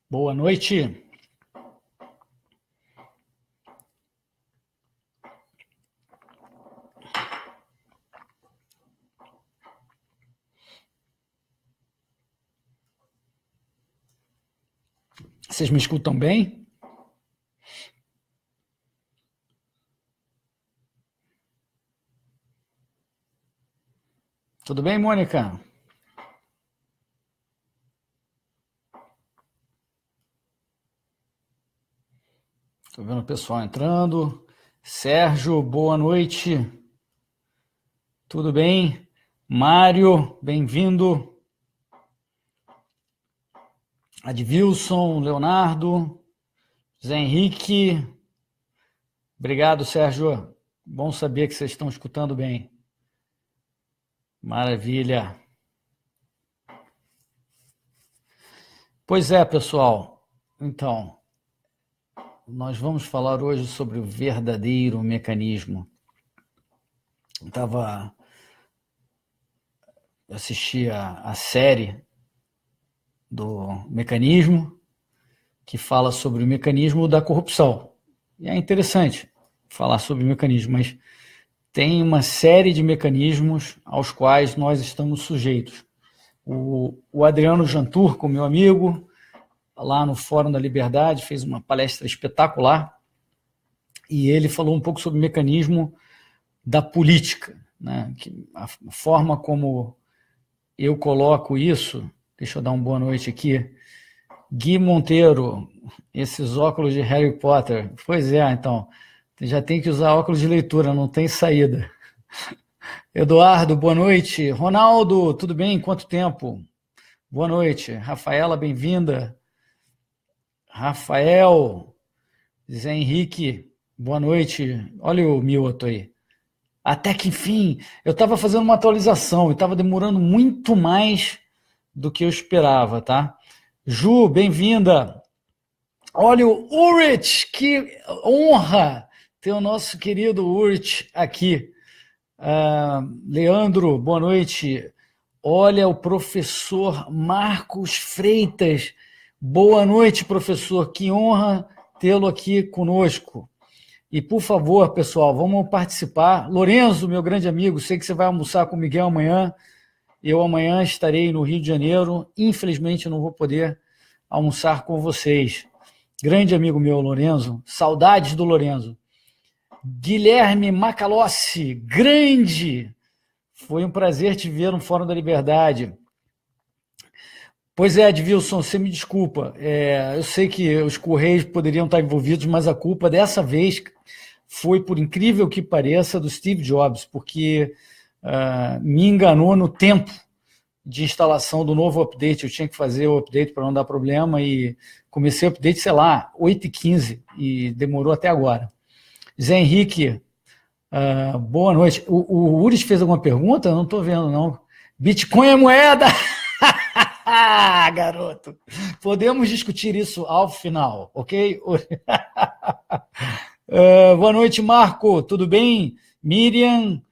Boa noite. Vocês me escutam bem? Tudo bem, Mônica? Estou vendo o pessoal entrando. Sérgio, boa noite. Tudo bem? Mário, bem-vindo. Advilson, Leonardo, Zé Henrique. Obrigado, Sérgio. Bom saber que vocês estão escutando bem. Maravilha. Pois é, pessoal. Então, nós vamos falar hoje sobre o verdadeiro mecanismo. Assisti a série do mecanismo, que fala sobre o mecanismo da corrupção. E é interessante falar sobre o mecanismo, mas tem uma série de mecanismos aos quais nós estamos sujeitos. O Adriano Janturco, meu amigo, lá no Fórum da Liberdade, fez uma palestra espetacular e ele falou um pouco sobre o mecanismo da política, né? A forma como eu coloco isso. Deixa eu dar uma boa noite aqui. Gui Monteiro, esses óculos de Harry Potter. Pois é, então, já tem que usar óculos de leitura, não tem saída. Eduardo, boa noite. Ronaldo, tudo bem? Quanto tempo? Boa noite. Rafaela, bem-vinda. Rafael, Zé Henrique, boa noite. Olha o Mioto aí. Até que enfim, eu estava fazendo uma atualização e estava demorando muito mais do que eu esperava, tá? Ju, bem-vinda. Olha o Urich, que honra ter o nosso querido Urich aqui. Leandro, boa noite. Olha o professor Marcos Freitas. Boa noite, professor. Que honra tê-lo aqui conosco. E, por favor, pessoal, vamos participar. Lorenzo, meu grande amigo, sei que você vai almoçar com o Miguel amanhã. Eu amanhã estarei no Rio de Janeiro. Infelizmente, eu não vou poder almoçar com vocês. Grande amigo meu, Lorenzo. Saudades do Lorenzo. Guilherme Macalossi, grande. Foi um prazer te ver no Fórum da Liberdade. Pois é, Advilson, você me desculpa. Eu sei que os Correios poderiam estar envolvidos, mas a culpa dessa vez foi, por incrível que pareça, do Steve Jobs, porque me enganou no tempo de instalação do novo update. Eu tinha que fazer o update para não dar problema e comecei o update, sei lá, 8h15 e demorou até agora. Zé Henrique, boa noite. O Uris fez alguma pergunta? Eu não estou vendo, não. Bitcoin é moeda? Garoto. Podemos discutir isso ao final, ok? Boa noite, Marco. Tudo bem? Miriam,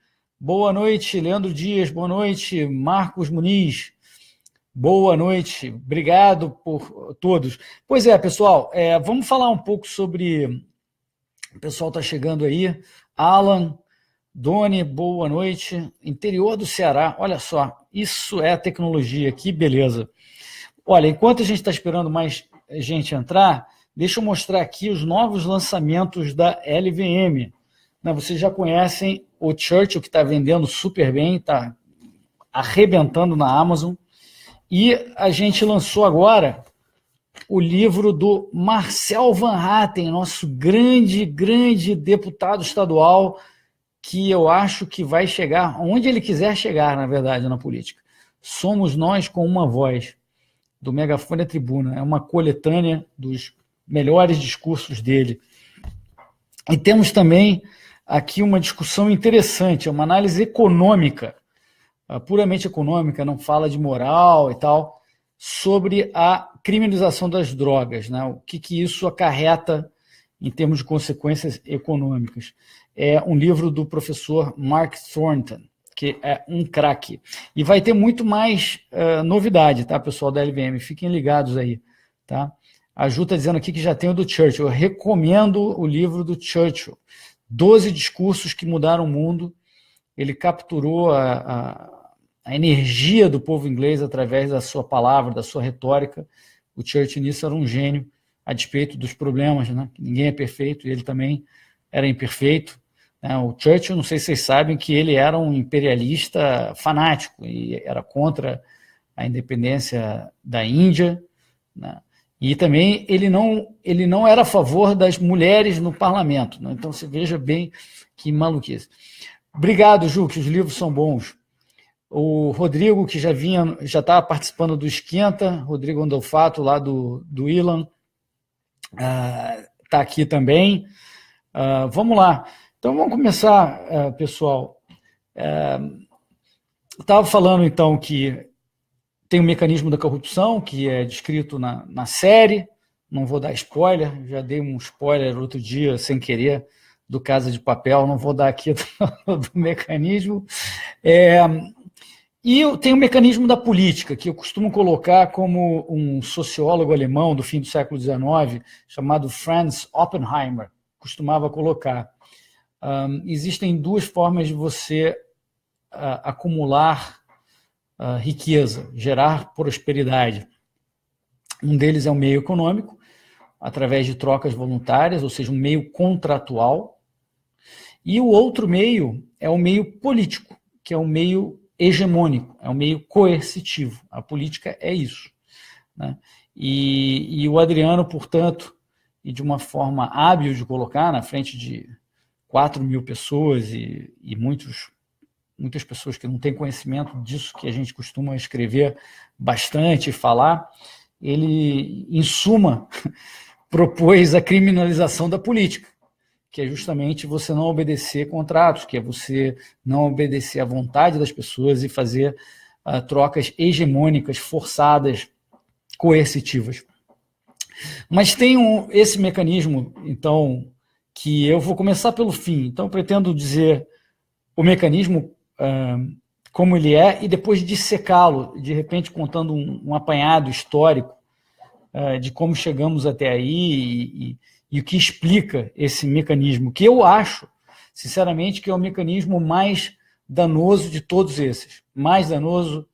boa noite. Leandro Dias, boa noite. Marcos Muniz, boa noite. Obrigado por todos. Pois é, pessoal, vamos falar um pouco sobre... O pessoal está chegando aí. Alan, Doni, boa noite. Interior do Ceará, olha só, isso é tecnologia, que beleza. Olha, enquanto a gente está esperando mais gente entrar, deixa eu mostrar aqui os novos lançamentos da LVM. Vocês já conhecem o Churchill, que está vendendo super bem, está arrebentando na Amazon. E a gente lançou agora o livro do Marcel Van Hatten, nosso grande deputado estadual, que eu acho que vai chegar onde ele quiser chegar, na verdade, na política. Somos nós com uma voz, do Megafone à Tribuna. É uma coletânea dos melhores discursos dele. E temos também aqui uma discussão interessante, uma análise econômica, puramente econômica, não fala de moral e tal, sobre a criminalização das drogas, né? O que isso acarreta em termos de consequências econômicas. É um livro do professor Mark Thornton, que é um craque. E vai ter muito mais novidade, tá, pessoal da LVM? Fiquem ligados aí, tá? A Ju está dizendo aqui que já tem o do Churchill. Eu recomendo o livro do Churchill. 12 discursos que mudaram o mundo. Ele capturou a energia do povo inglês através da sua palavra, da sua retórica. O Churchill nisso era um gênio, a despeito dos problemas, né? Ninguém é perfeito, e ele também era imperfeito. O Churchill, não sei se vocês sabem, que ele era um imperialista fanático e era contra a independência da Índia, né? E também ele não era a favor das mulheres no parlamento, né? Então você veja bem que maluquice. Obrigado, Ju, que os livros são bons. O Rodrigo, que já estava participando do Esquenta, Rodrigo Andolfato, lá do Ilan, está aqui também. Vamos lá. Então, vamos começar, pessoal. Estava falando, então, que tem o mecanismo da corrupção, que é descrito na série. Não vou dar spoiler, já dei um spoiler outro dia, sem querer, do Casa de Papel, não vou dar aqui do mecanismo. E tem o mecanismo da política, que eu costumo colocar como um sociólogo alemão do fim do século XIX, chamado Franz Oppenheimer, costumava colocar. Existem duas formas de você acumular riqueza, gerar prosperidade. Um deles é o meio econômico, através de trocas voluntárias, ou seja, um meio contratual. E o outro meio é o meio político, que é o meio hegemônico, é um meio coercitivo. A política é isso, né? E o Adriano, portanto, e de uma forma hábil de colocar na frente de 4.000 pessoas e muitas pessoas que não têm conhecimento disso que a gente costuma escrever bastante e falar, ele, em suma, propôs a criminalização da política, que é justamente você não obedecer contratos, que é você não obedecer à vontade das pessoas e fazer trocas hegemônicas, forçadas, coercitivas. Mas tem esse mecanismo, então, que eu vou começar pelo fim. Então, pretendo dizer o mecanismo como ele é e depois dissecá-lo, de repente contando um apanhado histórico de como chegamos até aí e o que explica esse mecanismo, que eu acho, sinceramente, que é o mecanismo mais danoso de todos esses, mais danoso,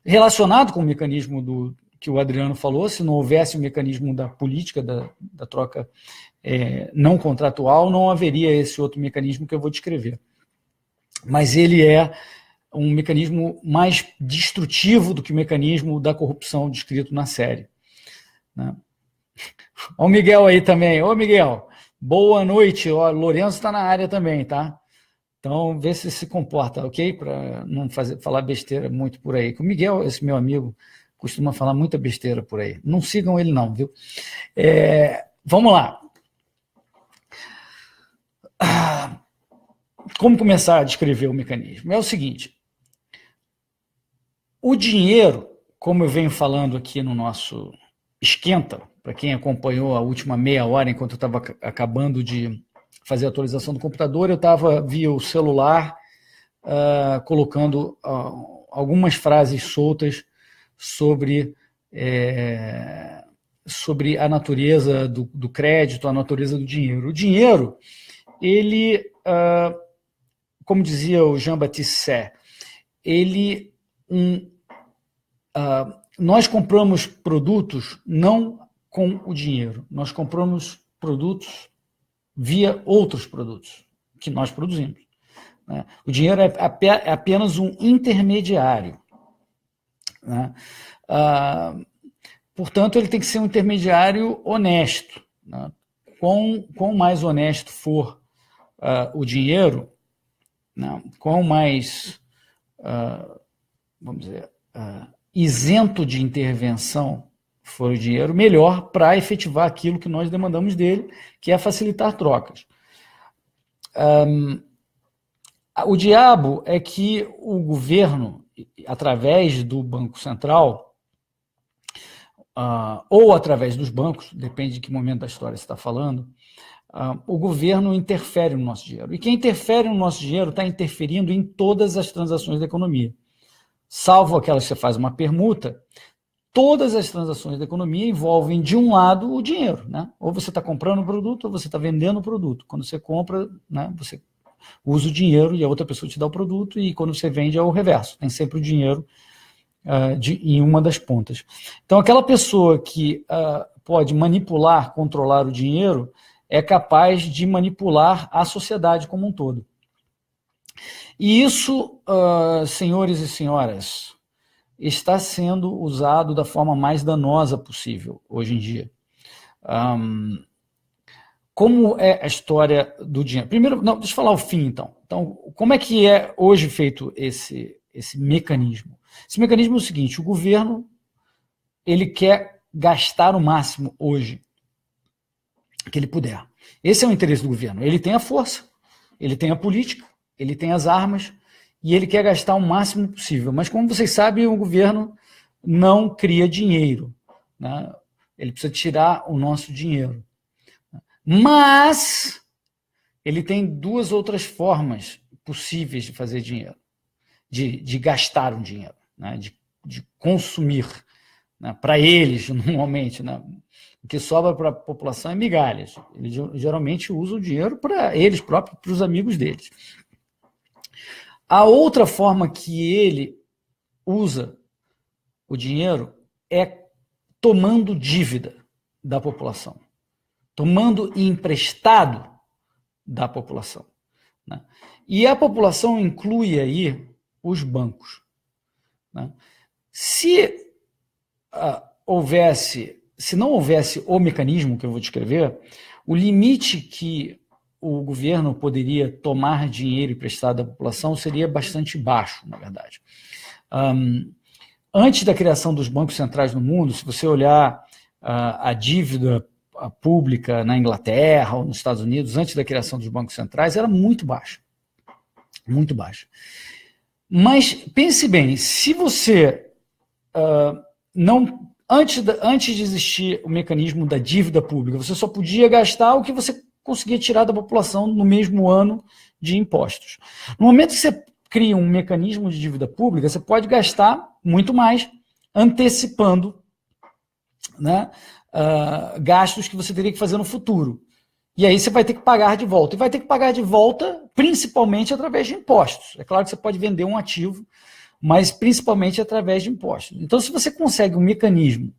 relacionado com o mecanismo que o Adriano falou. Se não houvesse o mecanismo da política, da troca não contratual, não haveria esse outro mecanismo que eu vou descrever. Mas ele é um mecanismo mais destrutivo do que o mecanismo da corrupção descrito na série, né? Olha o Miguel aí também. Ô, Miguel, boa noite. Ó, Lourenço está na área também, tá? Então, vê se comporta, ok? Para não falar besteira muito por aí. O Miguel, esse meu amigo, costuma falar muita besteira por aí. Não sigam ele não, viu? Vamos lá. Como começar a descrever o mecanismo? É o seguinte. O dinheiro, como eu venho falando aqui no nosso Esquenta, para quem acompanhou a última meia hora, enquanto eu estava acabando de fazer a atualização do computador, eu estava via o celular colocando algumas frases soltas sobre a natureza do crédito, a natureza do dinheiro. O dinheiro, ele, como dizia o Jean-Baptiste Say, nós compramos produtos não com o dinheiro, nós compramos produtos via outros produtos que nós produzimos, né? O dinheiro é apenas um intermediário, né? Portanto, ele tem que ser um intermediário honesto, né? Quanto mais honesto for o dinheiro, né? Quanto mais, vamos dizer, isento de intervenção for o dinheiro, melhor para efetivar aquilo que nós demandamos dele, que é facilitar trocas. O diabo é que o governo, através do Banco Central, ou através dos bancos, depende de que momento da história você está falando, o governo interfere no nosso dinheiro. E quem interfere no nosso dinheiro está interferindo em todas as transações da economia. Salvo aquelas que você faz uma permuta, todas as transações da economia envolvem, de um lado, o dinheiro, né? Ou você está comprando o produto, ou você está vendendo o produto. Quando você compra, né, você usa o dinheiro e a outra pessoa te dá o produto, e quando você vende é o reverso, tem sempre o dinheiro em uma das pontas. Então, aquela pessoa que pode manipular, controlar o dinheiro, é capaz de manipular a sociedade como um todo. E isso, senhores e senhoras, está sendo usado da forma mais danosa possível hoje em dia. Como é a história do dinheiro? Primeiro, não, deixa eu falar o fim, então. Então, como é que é hoje feito esse mecanismo? Esse mecanismo é o seguinte: o governo ele quer gastar o máximo hoje que ele puder. Esse é o interesse do governo. Ele tem a força, ele tem a política, ele tem as armas, e ele quer gastar o máximo possível. Mas, como vocês sabem, o governo não cria dinheiro, né? Ele precisa tirar o nosso dinheiro. Mas ele tem duas outras formas possíveis de fazer dinheiro, de gastar o dinheiro, né? de consumir, né? Para eles, normalmente, né? O que sobra para a população é migalhas. Eles geralmente usam o dinheiro para eles próprios, para os amigos deles. A outra forma que ele usa o dinheiro é tomando dívida da população, tomando emprestado da população, né? E a população inclui aí os bancos, né? Se não houvesse o mecanismo que eu vou descrever, o limite que o governo poderia tomar dinheiro emprestado da população seria bastante baixo, na verdade. Antes da criação dos bancos centrais no mundo, se você olhar a dívida pública na Inglaterra ou nos Estados Unidos, antes da criação dos bancos centrais, era muito baixa. Muito baixa. Mas pense bem, se você antes de existir o mecanismo da dívida pública, você só podia gastar o que você conseguia tirar da população no mesmo ano de impostos. No momento que você cria um mecanismo de dívida pública, você pode gastar muito mais, antecipando, né, gastos que você teria que fazer no futuro. E aí você vai ter que pagar de volta. E vai ter que pagar de volta principalmente através de impostos. É claro que você pode vender um ativo, mas principalmente através de impostos. Então, se você consegue um mecanismo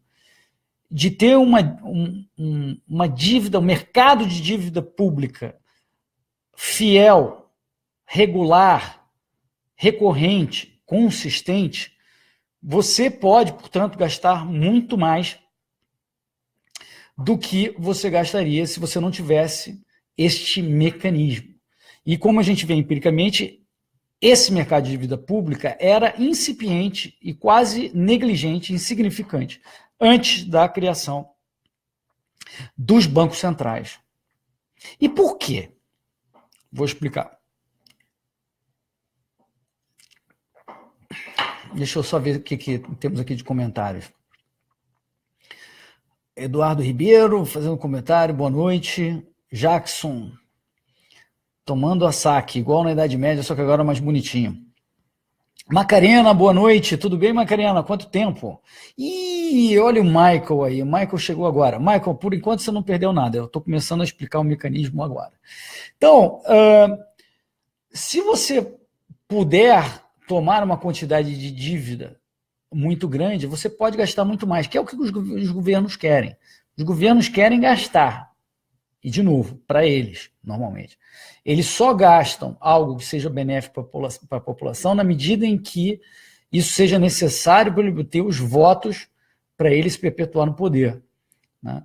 de ter uma dívida, um mercado de dívida pública fiel, regular, recorrente, consistente, você pode, portanto, gastar muito mais do que você gastaria se você não tivesse este mecanismo. E como a gente vê empiricamente, esse mercado de dívida pública era incipiente e quase negligente, insignificante, antes da criação dos bancos centrais. E por quê? Vou explicar. Deixa eu só ver o que temos aqui de comentários. Eduardo Ribeiro fazendo um comentário, boa noite. Jackson, tomando a saque, igual na Idade Média, só que agora mais bonitinho. Macarena, boa noite, tudo bem, Macarena? Quanto tempo? Ih, olha o Michael aí, o Michael chegou agora. Michael, por enquanto você não perdeu nada, eu estou começando a explicar o mecanismo agora. Então, se você puder tomar uma quantidade de dívida muito grande, você pode gastar muito mais, que é o que os governos querem. Os governos querem gastar, e de novo, para eles, normalmente. Eles só gastam algo que seja benéfico para a população na medida em que isso seja necessário para ele obter os votos para ele se perpetuar no poder, né?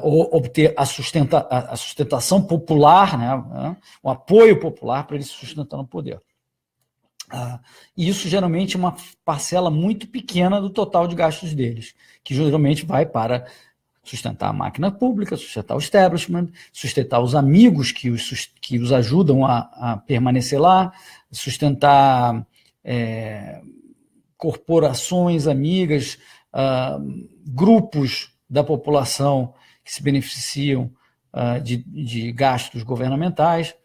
Ou obter a sustentação popular, né? O apoio popular para ele se sustentar no poder. E isso geralmente é uma parcela muito pequena do total de gastos deles, que geralmente vai para sustentar a máquina pública, sustentar o establishment, sustentar os amigos que os ajudam a permanecer lá, sustentar corporações amigas, grupos da população que se beneficiam de gastos governamentais,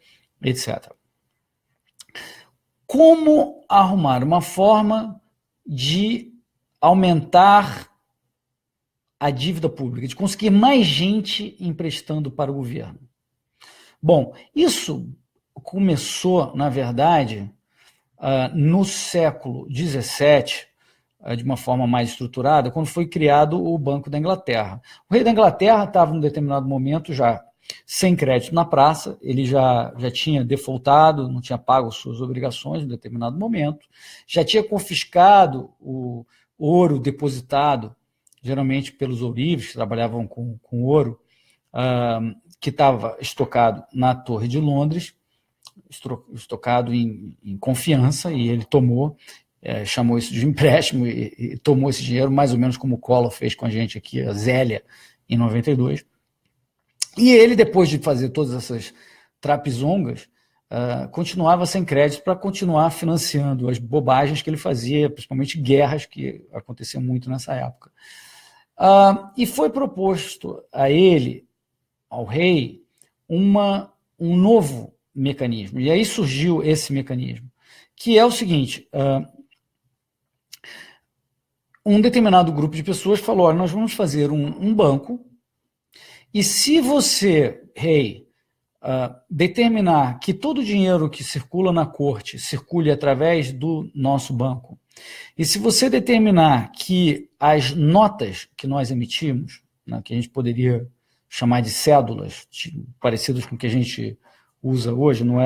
etc. Como arrumar uma forma de aumentar a dívida pública, de conseguir mais gente emprestando para o governo. Bom, isso começou, na verdade, no século XVII, de uma forma mais estruturada, quando foi criado o Banco da Inglaterra. O rei da Inglaterra estava, em um determinado momento, já sem crédito na praça, ele já tinha defaultado, não tinha pago suas obrigações em um determinado momento, já tinha confiscado o ouro depositado, geralmente pelos ourives, que trabalhavam com ouro, que estava estocado na Torre de Londres, estocado em confiança, e ele tomou, chamou isso de empréstimo e tomou esse dinheiro, mais ou menos como o Collor fez com a gente aqui, a Zélia, em 92. E ele, depois de fazer todas essas trapisongas, continuava sem crédito para continuar financiando as bobagens que ele fazia, principalmente guerras que aconteciam muito nessa época. E foi proposto a ele, ao rei, um novo mecanismo. E aí surgiu esse mecanismo, que é o seguinte: um determinado grupo de pessoas falou: olha, nós vamos fazer um banco, e se você, rei, determinar que todo o dinheiro que circula na corte circule através do nosso banco, e se você determinar que as notas que nós emitimos, né, que a gente poderia chamar de cédulas, parecidas com o que a gente usa hoje, não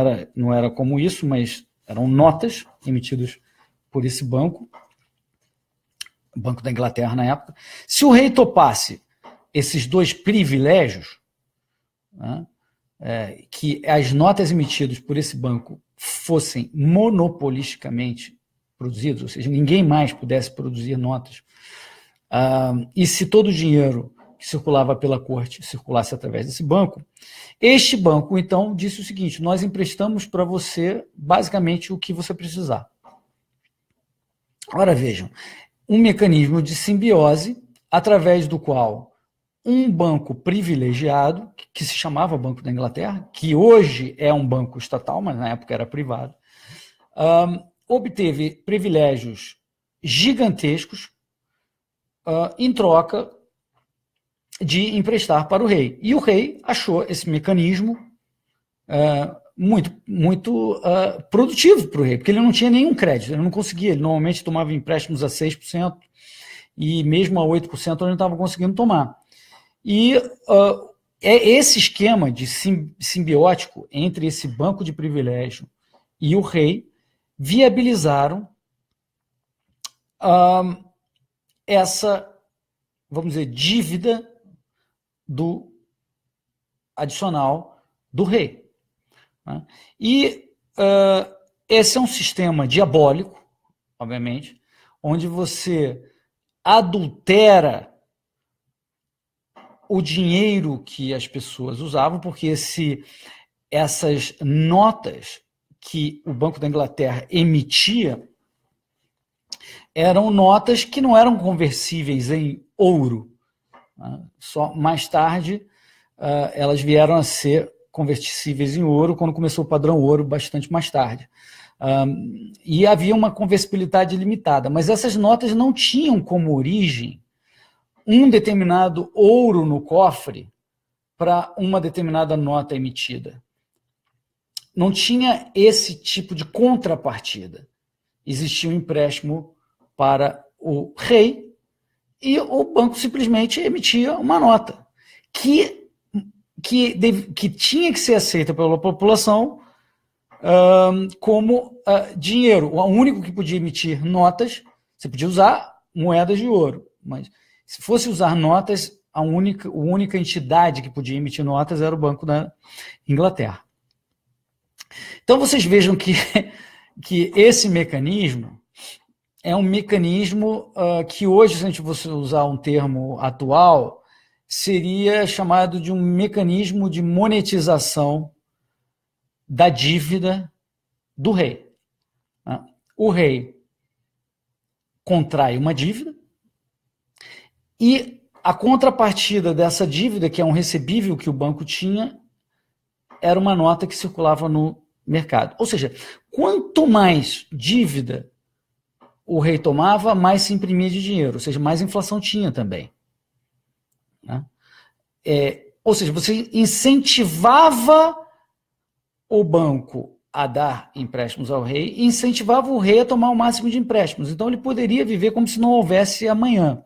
era como isso, mas eram notas emitidas por esse banco, o Banco da Inglaterra na época. Se o rei topasse esses dois privilégios, né, que as notas emitidas por esse banco fossem monopolisticamente produzidas, ou seja, ninguém mais pudesse produzir notas, e se todo o dinheiro que circulava pela corte circulasse através desse banco, este banco, então, disse o seguinte: nós emprestamos para você basicamente o que você precisar. Ora, vejam, um mecanismo de simbiose através do qual um banco privilegiado, que se chamava Banco da Inglaterra, que hoje é um banco estatal, mas na época era privado, obteve privilégios gigantescos em troca de emprestar para o rei. E o rei achou esse mecanismo muito produtivo para o rei, porque ele não tinha nenhum crédito, ele não conseguia, ele normalmente tomava empréstimos a 6%, e mesmo a 8% ele não estava conseguindo tomar. E esse esquema de simbiótico entre esse banco de privilégio e o rei viabilizaram essa, vamos dizer, dívida adicional do rei. Né? E esse é um sistema diabólico, obviamente, onde você adultera o dinheiro que as pessoas usavam, porque essas notas que o Banco da Inglaterra emitia eram notas que não eram conversíveis em ouro. Só mais tarde elas vieram a ser conversíveis em ouro, quando começou o padrão ouro, bastante mais tarde. E havia uma conversibilidade limitada, mas essas notas não tinham como origem um determinado ouro no cofre para uma determinada nota emitida. Não tinha esse tipo de contrapartida. Existia um empréstimo para o rei e o banco simplesmente emitia uma nota que tinha que ser aceita pela população como dinheiro. O único que podia emitir notas, você podia usar moedas de ouro, mas se fosse usar notas, a única entidade que podia emitir notas era o Banco da Inglaterra. Então vocês vejam que esse mecanismo é um mecanismo que hoje, se a gente fosse usar um termo atual, seria chamado de um mecanismo de monetização da dívida do rei. O rei contrai uma dívida e a contrapartida dessa dívida, que é um recebível que o banco tinha, era uma nota que circulava no mercado. Ou seja, quanto mais dívida o rei tomava, mais se imprimia de dinheiro, ou seja, mais inflação tinha também. ou seja, você incentivava o banco a dar empréstimos ao rei e incentivava o rei a tomar o máximo de empréstimos. Então, ele poderia viver como se não houvesse amanhã.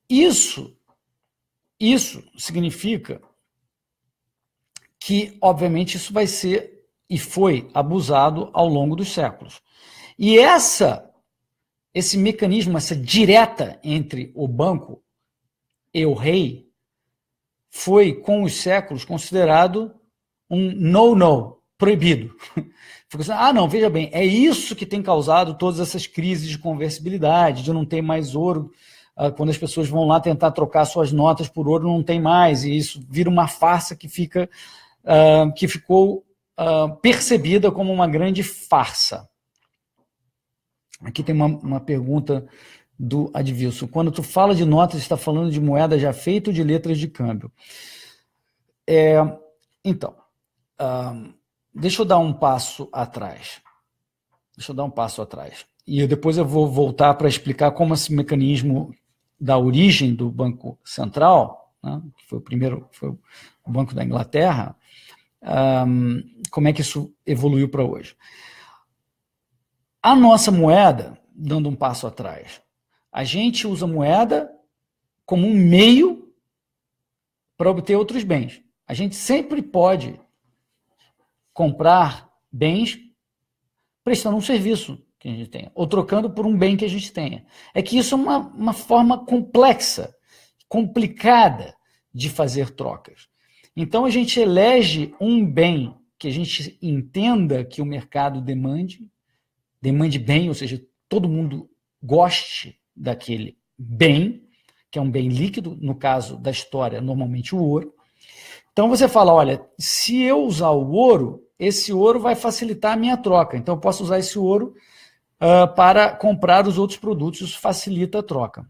Isso significa que, obviamente, isso vai ser e foi abusado ao longo dos séculos. E esse mecanismo, essa direta entre o banco e o rei, foi, com os séculos, considerado um no-no, proibido. Não, veja bem, é isso que tem causado todas essas crises de conversibilidade, de não ter mais ouro. Quando as pessoas vão lá tentar trocar suas notas por ouro, não tem mais, e isso vira uma farsa que ficou percebida como uma grande farsa. Aqui tem uma pergunta do Advilson. Quando tu fala de notas, está falando de moeda já feita ou de letras de câmbio? Então, deixa eu dar um passo atrás. E depois eu vou voltar para explicar como esse mecanismo da origem do Banco Central, né, que foi o Banco da Inglaterra, como é que isso evoluiu para hoje. A nossa moeda, dando um passo atrás, a gente usa moeda como um meio para obter outros bens. A gente sempre pode comprar bens prestando um serviço que a gente tenha, ou trocando por um bem que a gente tenha. É que isso é uma forma complexa, complicada de fazer trocas. Então, a gente elege um bem que a gente entenda que o mercado demande bem, ou seja, todo mundo goste daquele bem, que é um bem líquido, no caso da história, normalmente o ouro. Então, você fala, olha, se eu usar o ouro, esse ouro vai facilitar a minha troca. Então, eu posso usar esse ouro para comprar os outros produtos, isso facilita a troca.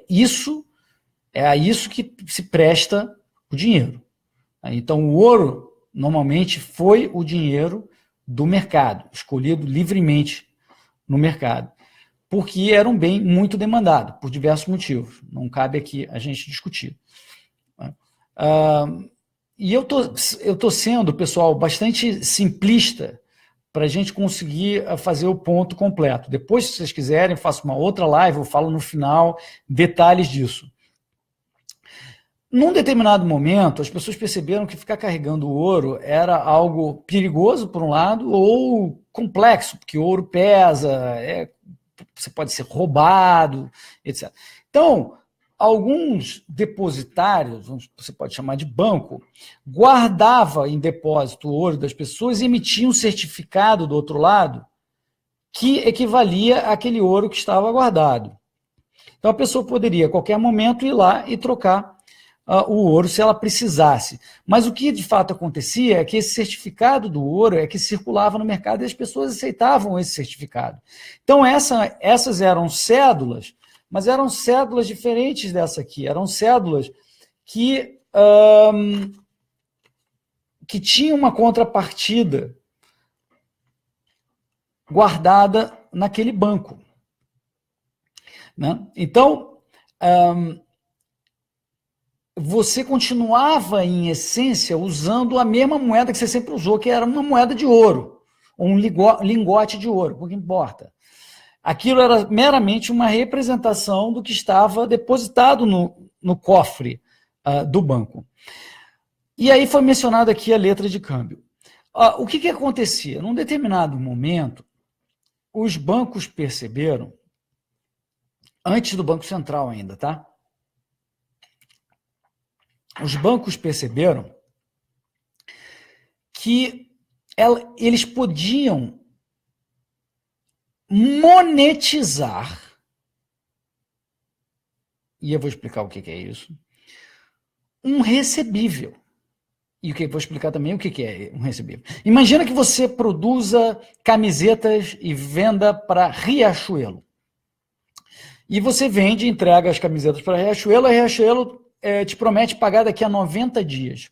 Isso é a isso que se presta o dinheiro. Então, o ouro, normalmente, foi o dinheiro do mercado, escolhido livremente no mercado, porque era um bem muito demandado, por diversos motivos. Não cabe aqui a gente discutir. E eu tô sendo, pessoal, bastante simplista para a gente conseguir fazer o ponto completo. Depois, se vocês quiserem, faço uma outra live, eu falo no final detalhes disso. Num determinado momento, as pessoas perceberam que ficar carregando o ouro era algo perigoso, por um lado, ou complexo, porque o ouro pesa, você pode ser roubado, etc. Então, alguns depositários, você pode chamar de banco, guardava em depósito o ouro das pessoas e emitia um certificado do outro lado que equivalia àquele ouro que estava guardado. Então, a pessoa poderia, a qualquer momento, ir lá e trocar o ouro se ela precisasse. Mas o que de fato acontecia é que esse certificado do ouro é que circulava no mercado e as pessoas aceitavam esse certificado. Então, essas eram cédulas, mas eram cédulas diferentes dessa aqui. Eram cédulas que tinham uma contrapartida guardada naquele banco. Né? Então, você continuava, em essência, usando a mesma moeda que você sempre usou, que era uma moeda de ouro, ou um lingote de ouro, pouco importa. Aquilo era meramente uma representação do que estava depositado no cofre do banco. E aí foi mencionada aqui a letra de câmbio. O que acontecia? Num determinado momento, os bancos perceberam, antes do Banco Central ainda, tá? Os bancos perceberam que eles podiam monetizar, e eu vou explicar o que é isso, um recebível. E vou explicar também o que é um recebível. Imagina que você produza camisetas e venda para Riachuelo. E você vende, entrega as camisetas para a Riachuelo te promete pagar daqui a 90 dias.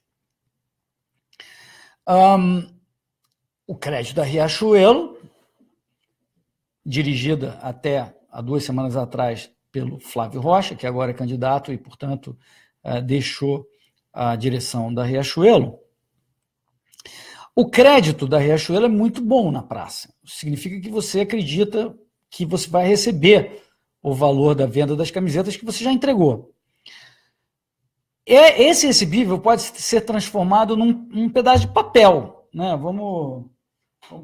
O crédito da Riachuelo, dirigida até há 2 semanas atrás pelo Flávio Rocha, que agora é candidato e, portanto, deixou a direção da Riachuelo. O crédito da Riachuelo é muito bom na praça. Significa que você acredita que você vai receber o valor da venda das camisetas que você já entregou. Esse recebível pode ser transformado num pedaço de papel, né? Vamos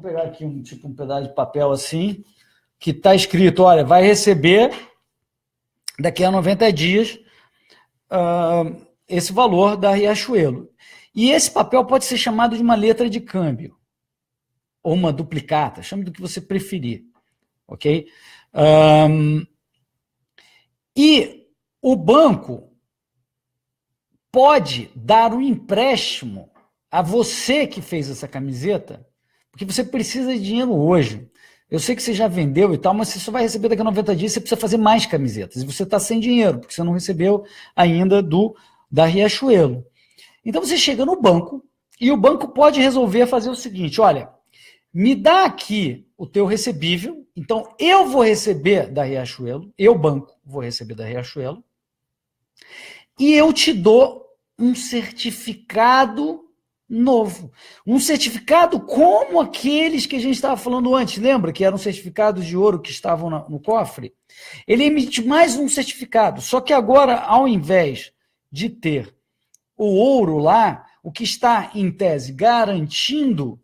pegar aqui um pedaço de papel assim, que está escrito, olha, vai receber daqui a 90 dias esse valor da Riachuelo. E esse papel pode ser chamado de uma letra de câmbio, ou uma duplicata, chame do que você preferir, ok? E o banco pode dar um empréstimo a você que fez essa camiseta, porque você precisa de dinheiro hoje. Eu sei que você já vendeu e tal, mas você só vai receber daqui a 90 dias, você precisa fazer mais camisetas. E você está sem dinheiro, porque você não recebeu ainda da Riachuelo. Então você chega no banco, e o banco pode resolver fazer o seguinte, olha, me dá aqui o teu recebível, então eu vou receber da Riachuelo, eu, banco, vou receber da Riachuelo, e eu te dou um certificado novo. Um certificado como aqueles que a gente estava falando antes, lembra? Que eram certificados de ouro que estavam no cofre? Ele emite mais um certificado, só que agora, ao invés de ter o ouro lá, o que está, em tese, garantindo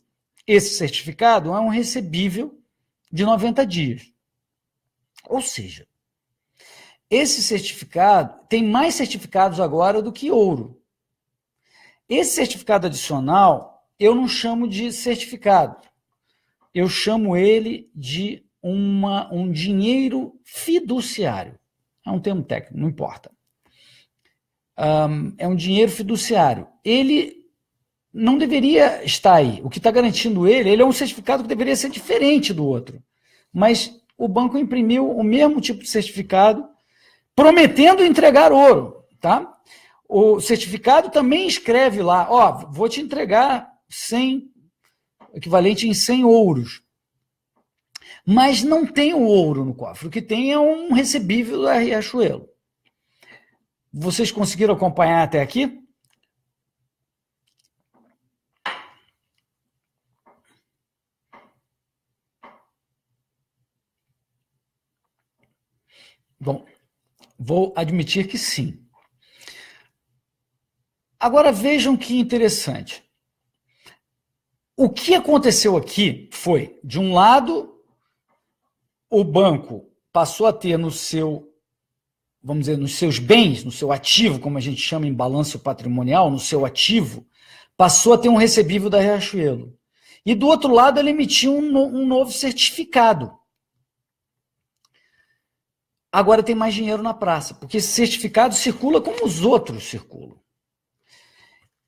esse certificado é um recebível de 90 dias. Ou seja, esse certificado, tem mais certificados agora do que ouro. Esse certificado adicional, eu não chamo de certificado, eu chamo ele de um dinheiro fiduciário. É um termo técnico, não importa. É um dinheiro fiduciário. Ele não deveria estar aí. O que está garantindo ele é um certificado que deveria ser diferente do outro. Mas o banco imprimiu o mesmo tipo de certificado, prometendo entregar ouro, tá? O certificado também escreve lá, ó, vou te entregar 100, equivalente em 100 ouros. Mas não tem o ouro no cofre, o que tem é um recebível da Riachuelo. Vocês conseguiram acompanhar até aqui? Bom, vou admitir que sim. Agora vejam que interessante. O que aconteceu aqui foi, de um lado, o banco passou a ter no seu, vamos dizer, nos seus bens, no seu ativo, como a gente chama em balanço patrimonial, no seu ativo, passou a ter um recebível da Riachuelo. E do outro lado, ele emitiu um novo certificado. Agora tem mais dinheiro na praça, porque esse certificado circula como os outros circulam.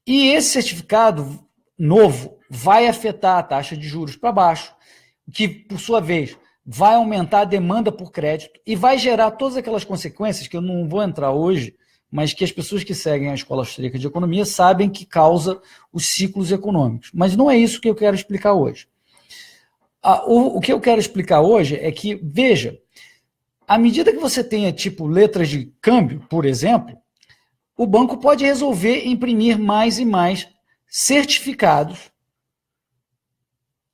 E esse certificado novo vai afetar a taxa de juros para baixo, que, por sua vez, vai aumentar a demanda por crédito e vai gerar todas aquelas consequências que eu não vou entrar hoje, mas que as pessoas que seguem a Escola Austríaca de Economia sabem que causa os ciclos econômicos. Mas não é isso que eu quero explicar hoje. O que eu quero explicar hoje é que, veja, à medida que você tenha, tipo, letras de câmbio, por exemplo, o banco pode resolver imprimir mais e mais certificados,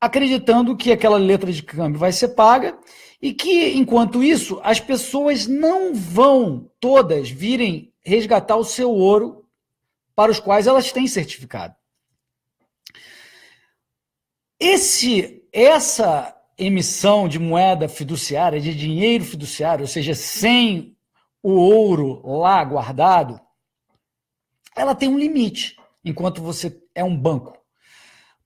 acreditando que aquela letra de câmbio vai ser paga e que, enquanto isso, as pessoas não vão todas virem resgatar o seu ouro para os quais elas têm certificado. Essa emissão de moeda fiduciária, de dinheiro fiduciário, ou seja, sem o ouro lá guardado, ela tem um limite, enquanto você é um banco.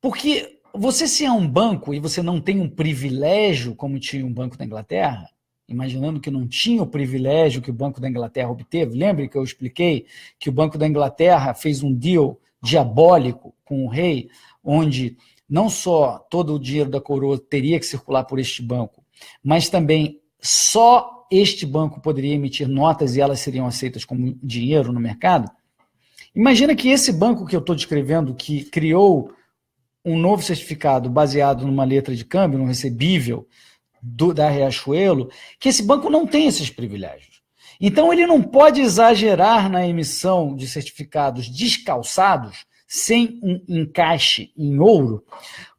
Porque você, se é um banco e você não tem um privilégio, como tinha um Banco da Inglaterra, imaginando que não tinha o privilégio que o Banco da Inglaterra obteve, lembre que eu expliquei que o Banco da Inglaterra fez um deal diabólico com o rei, onde não só todo o dinheiro da coroa teria que circular por este banco, mas também só este banco poderia emitir notas e elas seriam aceitas como dinheiro no mercado. Imagina que esse banco que eu estou descrevendo, que criou um novo certificado baseado numa letra de câmbio, num recebível da Riachuelo, que esse banco não tem esses privilégios. Então, ele não pode exagerar na emissão de certificados descalçados, sem um encaixe em ouro,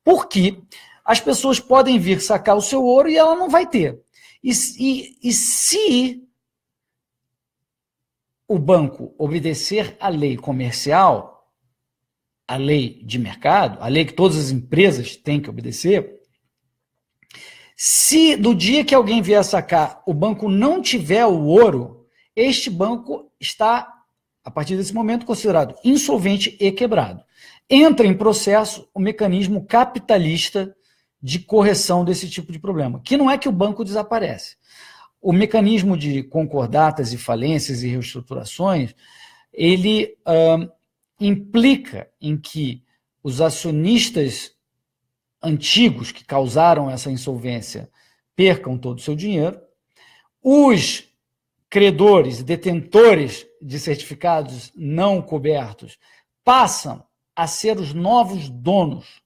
porque as pessoas podem vir sacar o seu ouro e ela não vai ter. E se o banco obedecer à lei comercial, à lei de mercado, a lei que todas as empresas têm que obedecer, se do dia que alguém vier sacar o banco não tiver o ouro, este banco está, a partir desse momento, considerado insolvente e quebrado. Entra em processo o mecanismo capitalista de correção desse tipo de problema, que não é que o banco desaparece. O mecanismo de concordatas e falências e reestruturações, ele implica em que os acionistas antigos que causaram essa insolvência percam todo o seu dinheiro, os credores, detentores de certificados não cobertos passam a ser os novos donos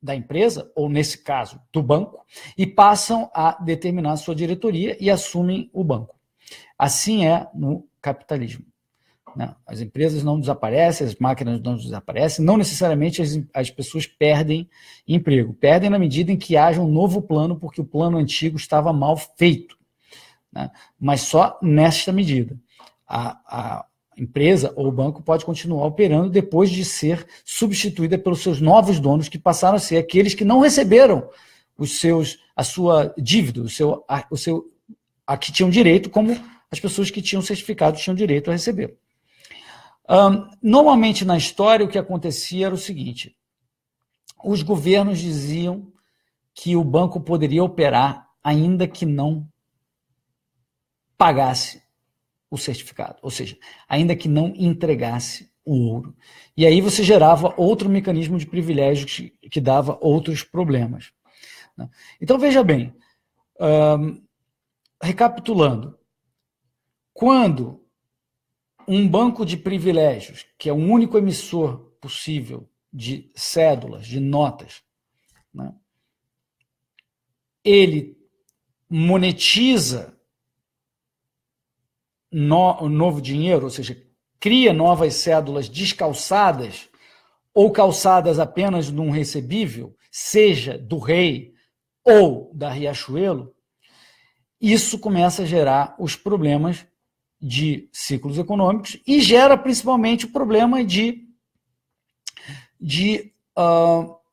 da empresa, ou nesse caso, do banco, e passam a determinar a sua diretoria e assumem o banco. Assim é no capitalismo. As empresas não desaparecem, as máquinas não desaparecem, não necessariamente as pessoas perdem emprego. Perdem na medida em que haja um novo plano, porque o plano antigo estava mal feito. Mas só nesta medida. A empresa ou o banco pode continuar operando depois de ser substituída pelos seus novos donos, que passaram a ser aqueles que não receberam a sua dívida, a que tinham direito, como as pessoas que tinham certificado tinham direito a receber. Normalmente na história o que acontecia era o seguinte: os governos diziam que o banco poderia operar ainda que não pagasse o certificado, ou seja, ainda que não entregasse o ouro. E aí você gerava outro mecanismo de privilégio que dava outros problemas. Então veja bem, recapitulando, quando um banco de privilégios, que é o único emissor possível de cédulas, de notas, ele monetiza novo dinheiro, ou seja, cria novas cédulas descalçadas ou calçadas apenas num recebível, seja do rei ou da Riachuelo, isso começa a gerar os problemas de ciclos econômicos e gera principalmente o problema de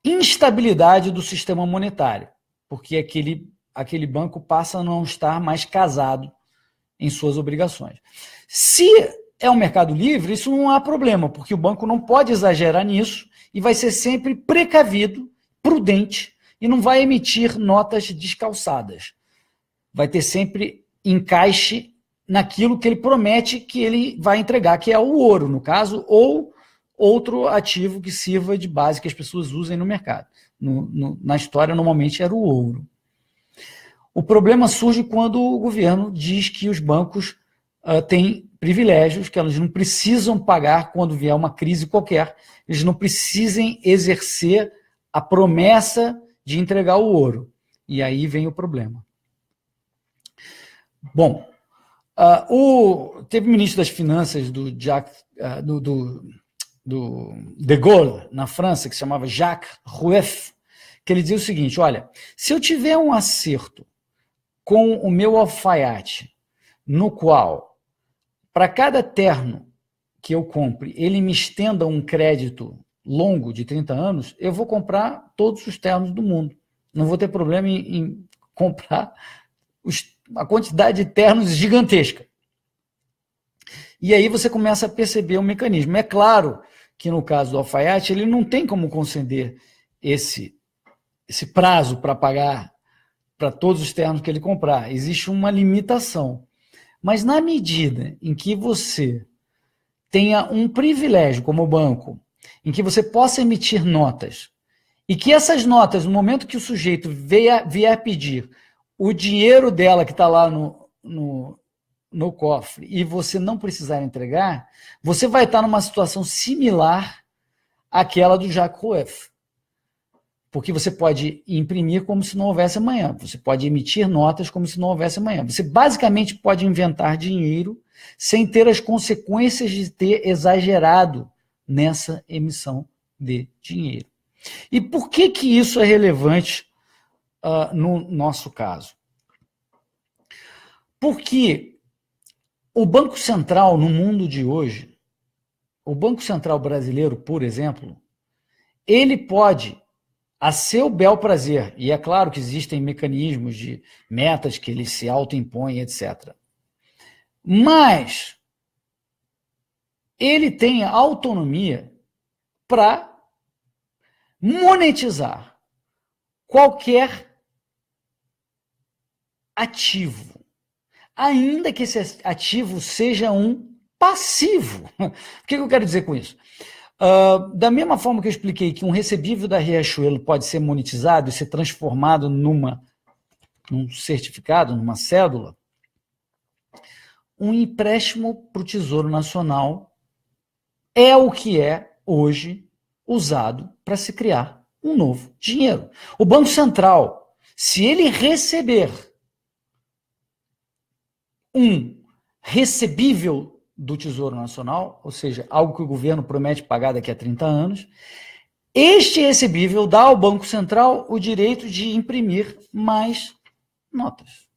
instabilidade do sistema monetário, porque aquele banco passa a não estar mais casado em suas obrigações. Se é um mercado livre, isso não há problema, porque o banco não pode exagerar nisso e vai ser sempre precavido, prudente, e não vai emitir notas descalçadas. Vai ter sempre encaixe naquilo que ele promete que ele vai entregar, que é o ouro, no caso, ou outro ativo que sirva de base que as pessoas usem no mercado. Na história, normalmente era o ouro. O problema surge quando o governo diz que os bancos têm privilégios, que eles não precisam pagar quando vier uma crise qualquer, eles não precisem exercer a promessa de entregar o ouro. E aí vem o problema. Bom, teve ministro das Finanças do De Gaulle, na França, que se chamava Jacques Rueff, que ele dizia o seguinte: olha, se eu tiver um acerto com o meu alfaiate, no qual, para cada terno que eu compre, ele me estenda um crédito longo de 30 anos, eu vou comprar todos os ternos do mundo. Não vou ter problema em comprar a quantidade de ternos gigantesca. E aí você começa a perceber o mecanismo. É claro que no caso do alfaiate, ele não tem como conceder esse prazo para pagar para todos os ternos que ele comprar. Existe uma limitação. Mas na medida em que você tenha um privilégio como banco, em que você possa emitir notas, e que essas notas, no momento que o sujeito vier pedir o dinheiro dela que está lá no cofre e você não precisar entregar, você vai estar numa situação similar àquela do Jacques Rueff. Porque você pode imprimir como se não houvesse amanhã. Você pode emitir notas como se não houvesse amanhã. Você basicamente pode inventar dinheiro sem ter as consequências de ter exagerado nessa emissão de dinheiro. E por que isso é relevante no nosso caso? Porque o Banco Central, no mundo de hoje, o Banco Central brasileiro, por exemplo, ele pode, a seu bel prazer, e é claro que existem mecanismos de metas que ele se autoimpõe, etc. Mas ele tem autonomia para monetizar qualquer ativo, ainda que esse ativo seja um passivo. O que eu quero dizer com isso? Da mesma forma que eu expliquei que um recebível da Riachuelo pode ser monetizado e ser transformado num certificado, numa cédula, um empréstimo para o Tesouro Nacional é o que é hoje usado para se criar um novo dinheiro. O Banco Central, se ele receber um recebível do Tesouro Nacional, ou seja, algo que o governo promete pagar daqui a 30 anos, este recebível dá ao Banco Central o direito de imprimir mais notas.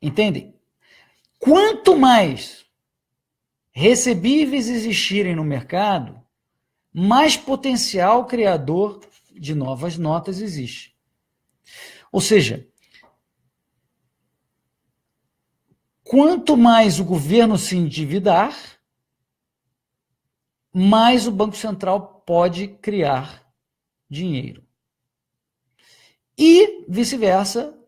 Entendem? Quanto mais recebíveis existirem no mercado, mais potencial criador de novas notas existe. Ou seja, quanto mais o governo se endividar, mais o Banco Central pode criar dinheiro. E vice-versa,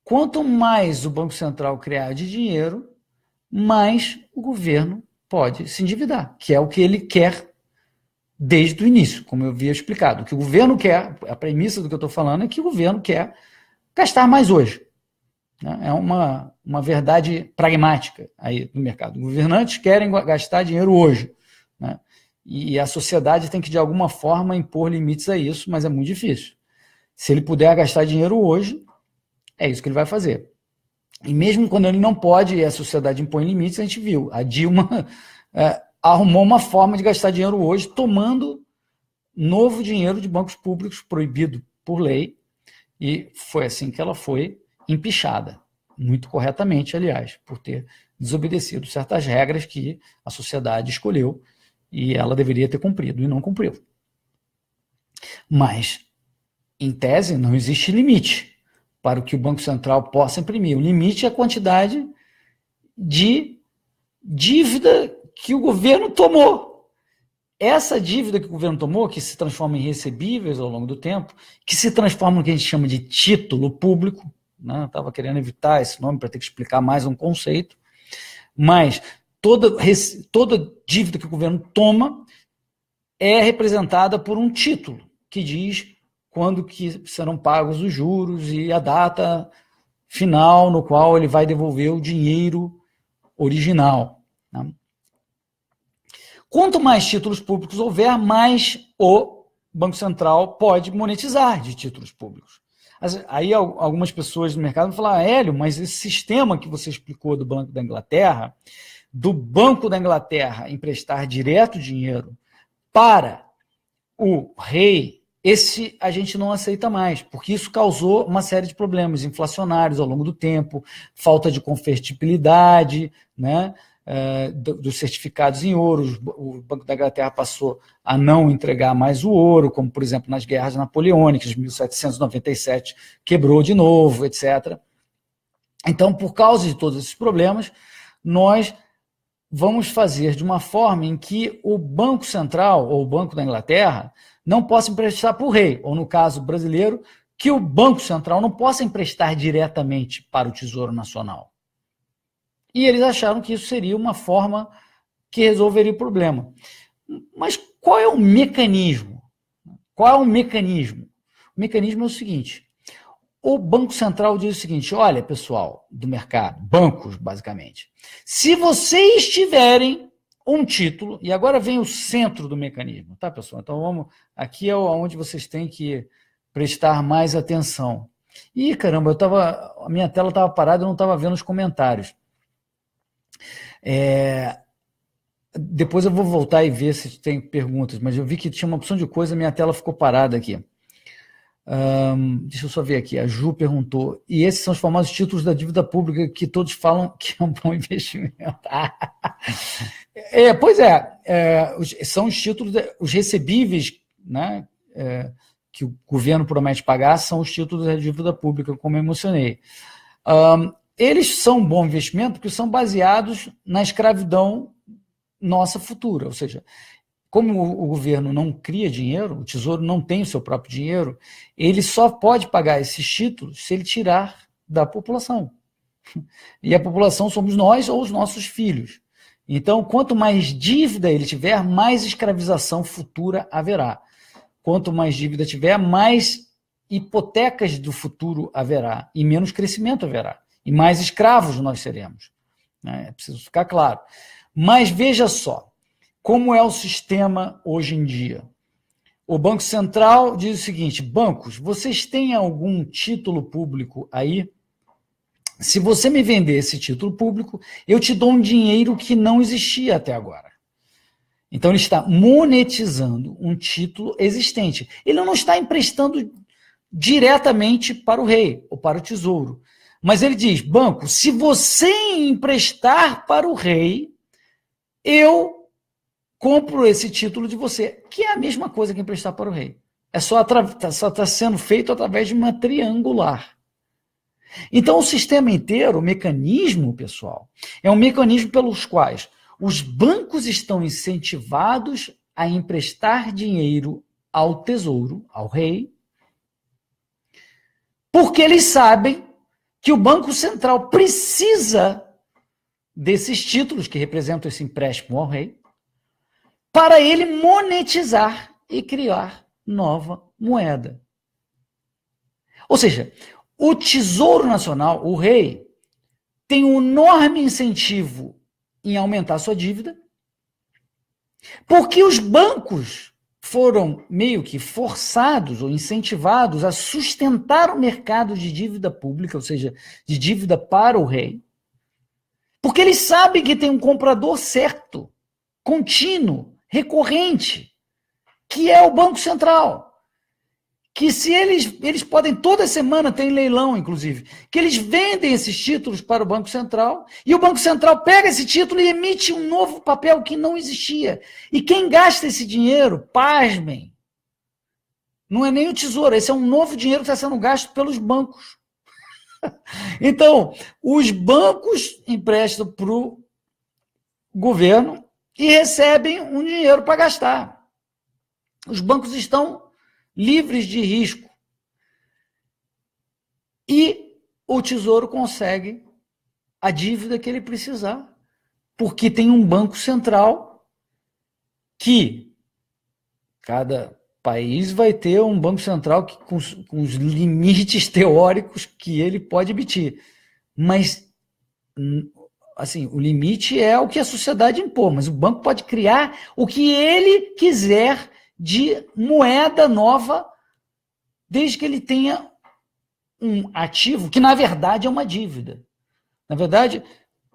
quanto mais o Banco Central criar de dinheiro, mais o governo pode se endividar, que é o que ele quer desde o início, como eu havia explicado. O que o governo quer, a premissa do que eu estou falando é que o governo quer gastar mais hoje. É uma verdade pragmática aí no mercado. Os governantes querem gastar dinheiro hoje, né? E a sociedade tem que, de alguma forma, impor limites a isso, mas é muito difícil. Se ele puder gastar dinheiro hoje, é isso que ele vai fazer. E mesmo quando ele não pode e a sociedade impõe limites, a gente viu. A Dilma arrumou uma forma de gastar dinheiro hoje, tomando novo dinheiro de bancos públicos, proibido por lei, e foi assim que ela foi empichada, muito corretamente, aliás, por ter desobedecido certas regras que a sociedade escolheu e ela deveria ter cumprido, e não cumpriu. Mas, em tese, não existe limite para o que o Banco Central possa imprimir. O limite é a quantidade de dívida que o governo tomou. Essa dívida que o governo tomou, que se transforma em recebíveis ao longo do tempo, que se transforma no que a gente chama de título público, né? Estava querendo evitar esse nome para ter que explicar mais um conceito, mas toda dívida que o governo toma é representada por um título que diz quando que serão pagos os juros e a data final no qual ele vai devolver o dinheiro original, né? Quanto mais títulos públicos houver, mais o Banco Central pode monetizar de títulos públicos. Aí algumas pessoas do mercado vão falar, Hélio, mas esse sistema que você explicou do Banco da Inglaterra emprestar direto dinheiro para o rei, esse a gente não aceita mais, porque isso causou uma série de problemas inflacionários ao longo do tempo, falta de convertibilidade, né, dos certificados em ouro. O Banco da Inglaterra passou a não entregar mais o ouro, como, por exemplo, nas guerras napoleônicas, de 1797, quebrou de novo, etc. Então, por causa de todos esses problemas, nós vamos fazer de uma forma em que o Banco Central, ou o Banco da Inglaterra, não possa emprestar para o rei, ou no caso brasileiro, que o Banco Central não possa emprestar diretamente para o Tesouro Nacional. E eles acharam que isso seria uma forma que resolveria o problema. Mas qual é o mecanismo? Qual é o mecanismo? O mecanismo é o seguinte: o Banco Central diz o seguinte, olha, pessoal do mercado, bancos, basicamente, se vocês tiverem um título, e agora vem o centro do mecanismo, tá, pessoal? Então, aqui é onde vocês têm que prestar mais atenção. Ih, caramba, a minha tela estava parada, eu não estava vendo os comentários. Depois eu vou voltar e ver se tem perguntas, mas eu vi que tinha uma opção de coisa, minha tela ficou parada aqui. Deixa eu só ver aqui. A Ju perguntou, e esses são os famosos títulos da dívida pública que todos falam que é um bom investimento. Pois é, são os títulos, os recebíveis, né, que o governo promete pagar, são os títulos da dívida pública, como eu mencionei. Eles são um bom investimento porque são baseados na escravidão nossa futura, ou seja, como o governo não cria dinheiro, o Tesouro não tem o seu próprio dinheiro, ele só pode pagar esses títulos se ele tirar da população. E a população somos nós ou os nossos filhos. Então, quanto mais dívida ele tiver, mais escravização futura haverá. Quanto mais dívida tiver, mais hipotecas do futuro haverá, e menos crescimento haverá, e mais escravos nós seremos. É preciso ficar claro. Mas veja só, como é o sistema hoje em dia? O Banco Central diz o seguinte: bancos, vocês têm algum título público aí? Se você me vender esse título público, eu te dou um dinheiro que não existia até agora. Então, ele está monetizando um título existente. Ele não está emprestando diretamente para o rei ou para o tesouro. Mas ele diz, banco, se você emprestar para o rei, eu compro esse título de você, que é a mesma coisa que emprestar para o rei. Só está sendo feito através de uma triangular. Então, o sistema inteiro, o mecanismo, pessoal, é um mecanismo pelos quais os bancos estão incentivados a emprestar dinheiro ao tesouro, ao rei, porque eles sabem que o Banco Central precisa desses títulos que representam esse empréstimo ao rei, para ele monetizar e criar nova moeda. Ou seja, o Tesouro Nacional, o rei, tem um enorme incentivo em aumentar sua dívida, porque os bancos foram meio que forçados ou incentivados a sustentar o mercado de dívida pública, ou seja, de dívida para o rei, porque eles sabem que tem um comprador certo, contínuo, recorrente, que é o Banco Central. Que se eles podem, toda semana tem leilão, inclusive, que eles vendem esses títulos para o Banco Central, e o Banco Central pega esse título e emite um novo papel que não existia. E quem gasta esse dinheiro, pasmem, não é nem o Tesouro, esse é um novo dinheiro que está sendo gasto pelos bancos. Então, os bancos emprestam para o governo e recebem um dinheiro para gastar. Os bancos estão livres de risco. E o Tesouro consegue a dívida que ele precisar, porque tem um banco central que cada país vai ter um banco central que, com os limites teóricos que ele pode emitir. Mas, assim, o limite é o que a sociedade impor, mas o banco pode criar o que ele quiser de moeda nova, desde que ele tenha um ativo que, na verdade, é uma dívida. Na verdade,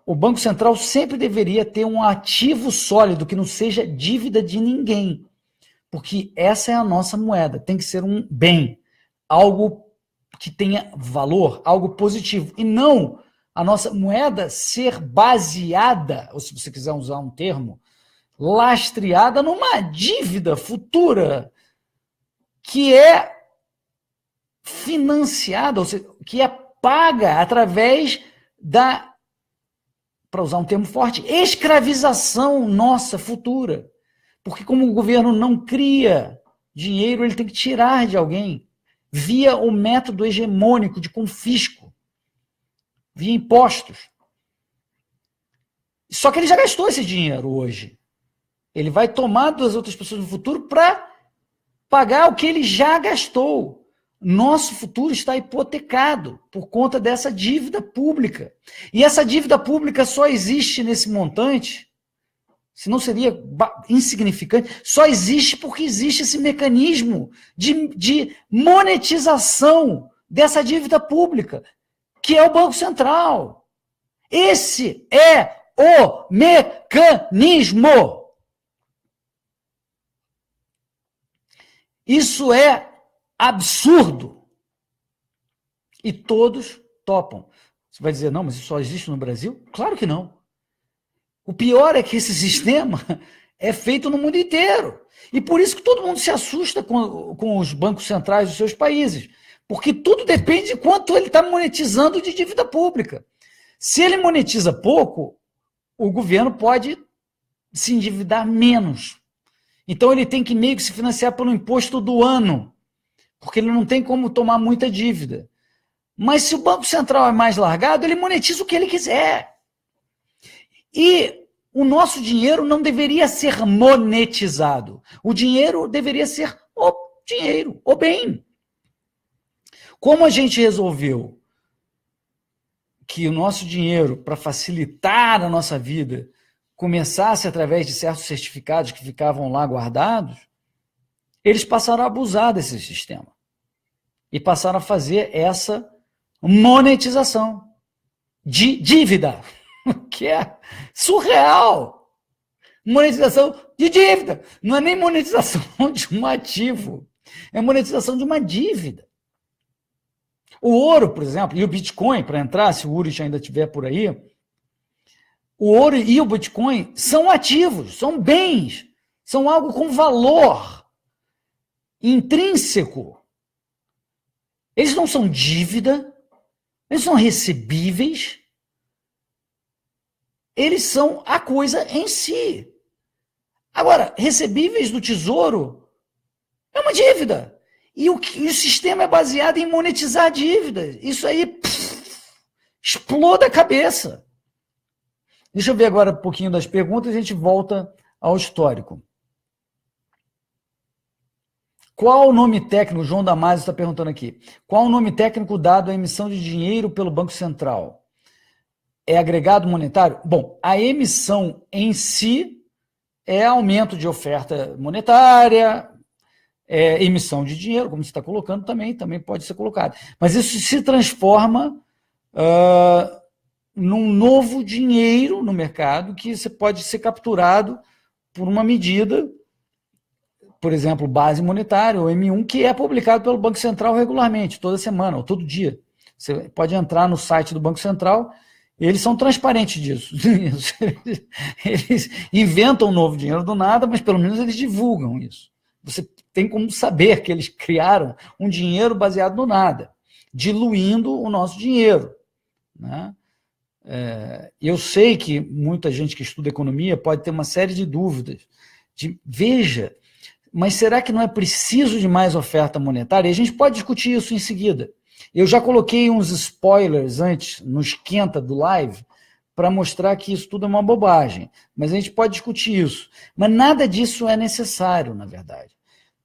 o Banco Central sempre deveria ter um ativo sólido que não seja dívida de ninguém, porque essa é a nossa moeda, tem que ser um bem, algo que tenha valor, algo positivo, e não a nossa moeda ser baseada, ou se você quiser usar um termo, lastreada numa dívida futura que é financiada, ou seja, que é paga através da, para usar um termo forte, escravização nossa futura. Porque como o governo não cria dinheiro, ele tem que tirar de alguém via o método hegemônico de confisco, via impostos. Só que ele já gastou esse dinheiro hoje. Ele vai tomar das outras pessoas no futuro para pagar o que ele já gastou. Nosso futuro está hipotecado por conta dessa dívida pública. E essa dívida pública só existe nesse montante Senão seria insignificante. Só existe porque existe esse mecanismo de monetização dessa dívida pública, que é o Banco Central. Esse é o mecanismo. Isso é absurdo. E todos topam. Você vai dizer, não, mas isso só existe no Brasil? Claro que não. O pior é que esse sistema é feito no mundo inteiro. E por isso que todo mundo se assusta com os bancos centrais dos seus países. Porque tudo depende de quanto ele está monetizando de dívida pública. Se ele monetiza pouco, o governo pode se endividar menos. Então ele tem que meio que se financiar pelo imposto do ano, porque ele não tem como tomar muita dívida. Mas se o Banco Central é mais largado, ele monetiza o que ele quiser. E o nosso dinheiro não deveria ser monetizado. O dinheiro deveria ser o dinheiro, o bem. Como a gente resolveu que o nosso dinheiro, para facilitar a nossa vida, começasse através de certos certificados que ficavam lá guardados, eles passaram a abusar desse sistema. E passaram a fazer essa monetização de dívida, que é surreal. Monetização de dívida. Não é nem monetização de um ativo, é monetização de uma dívida. O ouro, por exemplo, e o Bitcoin, para entrar, se o Urich ainda estiver por aí, o ouro e o Bitcoin são ativos, são bens, são algo com valor intrínseco. Eles não são dívida, eles são recebíveis, eles são a coisa em si. Agora, recebíveis do Tesouro é uma dívida. E o sistema é baseado em monetizar dívidas. Isso aí exploda a cabeça. Deixa eu ver agora um pouquinho das perguntas e a gente volta ao histórico. Qual o nome técnico, João Damasio está perguntando aqui, qual o nome técnico dado à emissão de dinheiro pelo Banco Central? É agregado monetário? Bom, a emissão em si é aumento de oferta monetária, é emissão de dinheiro, como você está colocando também pode ser colocado. Mas isso se transforma num novo dinheiro no mercado que você pode ser capturado por uma medida, por exemplo, base monetária, ou M1, que é publicado pelo Banco Central regularmente, toda semana, ou todo dia. Você pode entrar no site do Banco Central, eles são transparentes disso. Eles inventam um novo dinheiro do nada, mas pelo menos eles divulgam isso. Você tem como saber que eles criaram um dinheiro baseado no nada, diluindo o nosso dinheiro, né? Eu sei que muita gente que estuda economia pode ter uma série de dúvidas. Veja, mas será que não é preciso de mais oferta monetária? E a gente pode discutir isso em seguida. Eu já coloquei uns spoilers antes, no esquenta do live, para mostrar que isso tudo é uma bobagem. Mas a gente pode discutir isso. Mas nada disso é necessário, na verdade.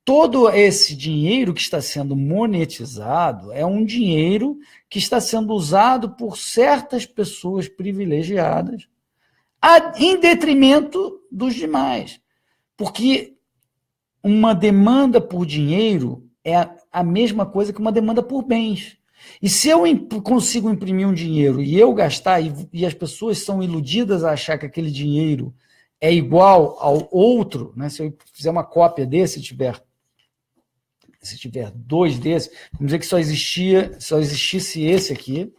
Todo esse dinheiro que está sendo monetizado é um dinheiro que está sendo usado por certas pessoas privilegiadas em detrimento dos demais. Porque uma demanda por dinheiro é a mesma coisa que uma demanda por bens. E se eu consigo imprimir um dinheiro e eu gastar, e as pessoas são iludidas a achar que aquele dinheiro é igual ao outro, né? Se eu fizer uma cópia desse, se tiver dois desses, vamos dizer que só existisse esse aqui,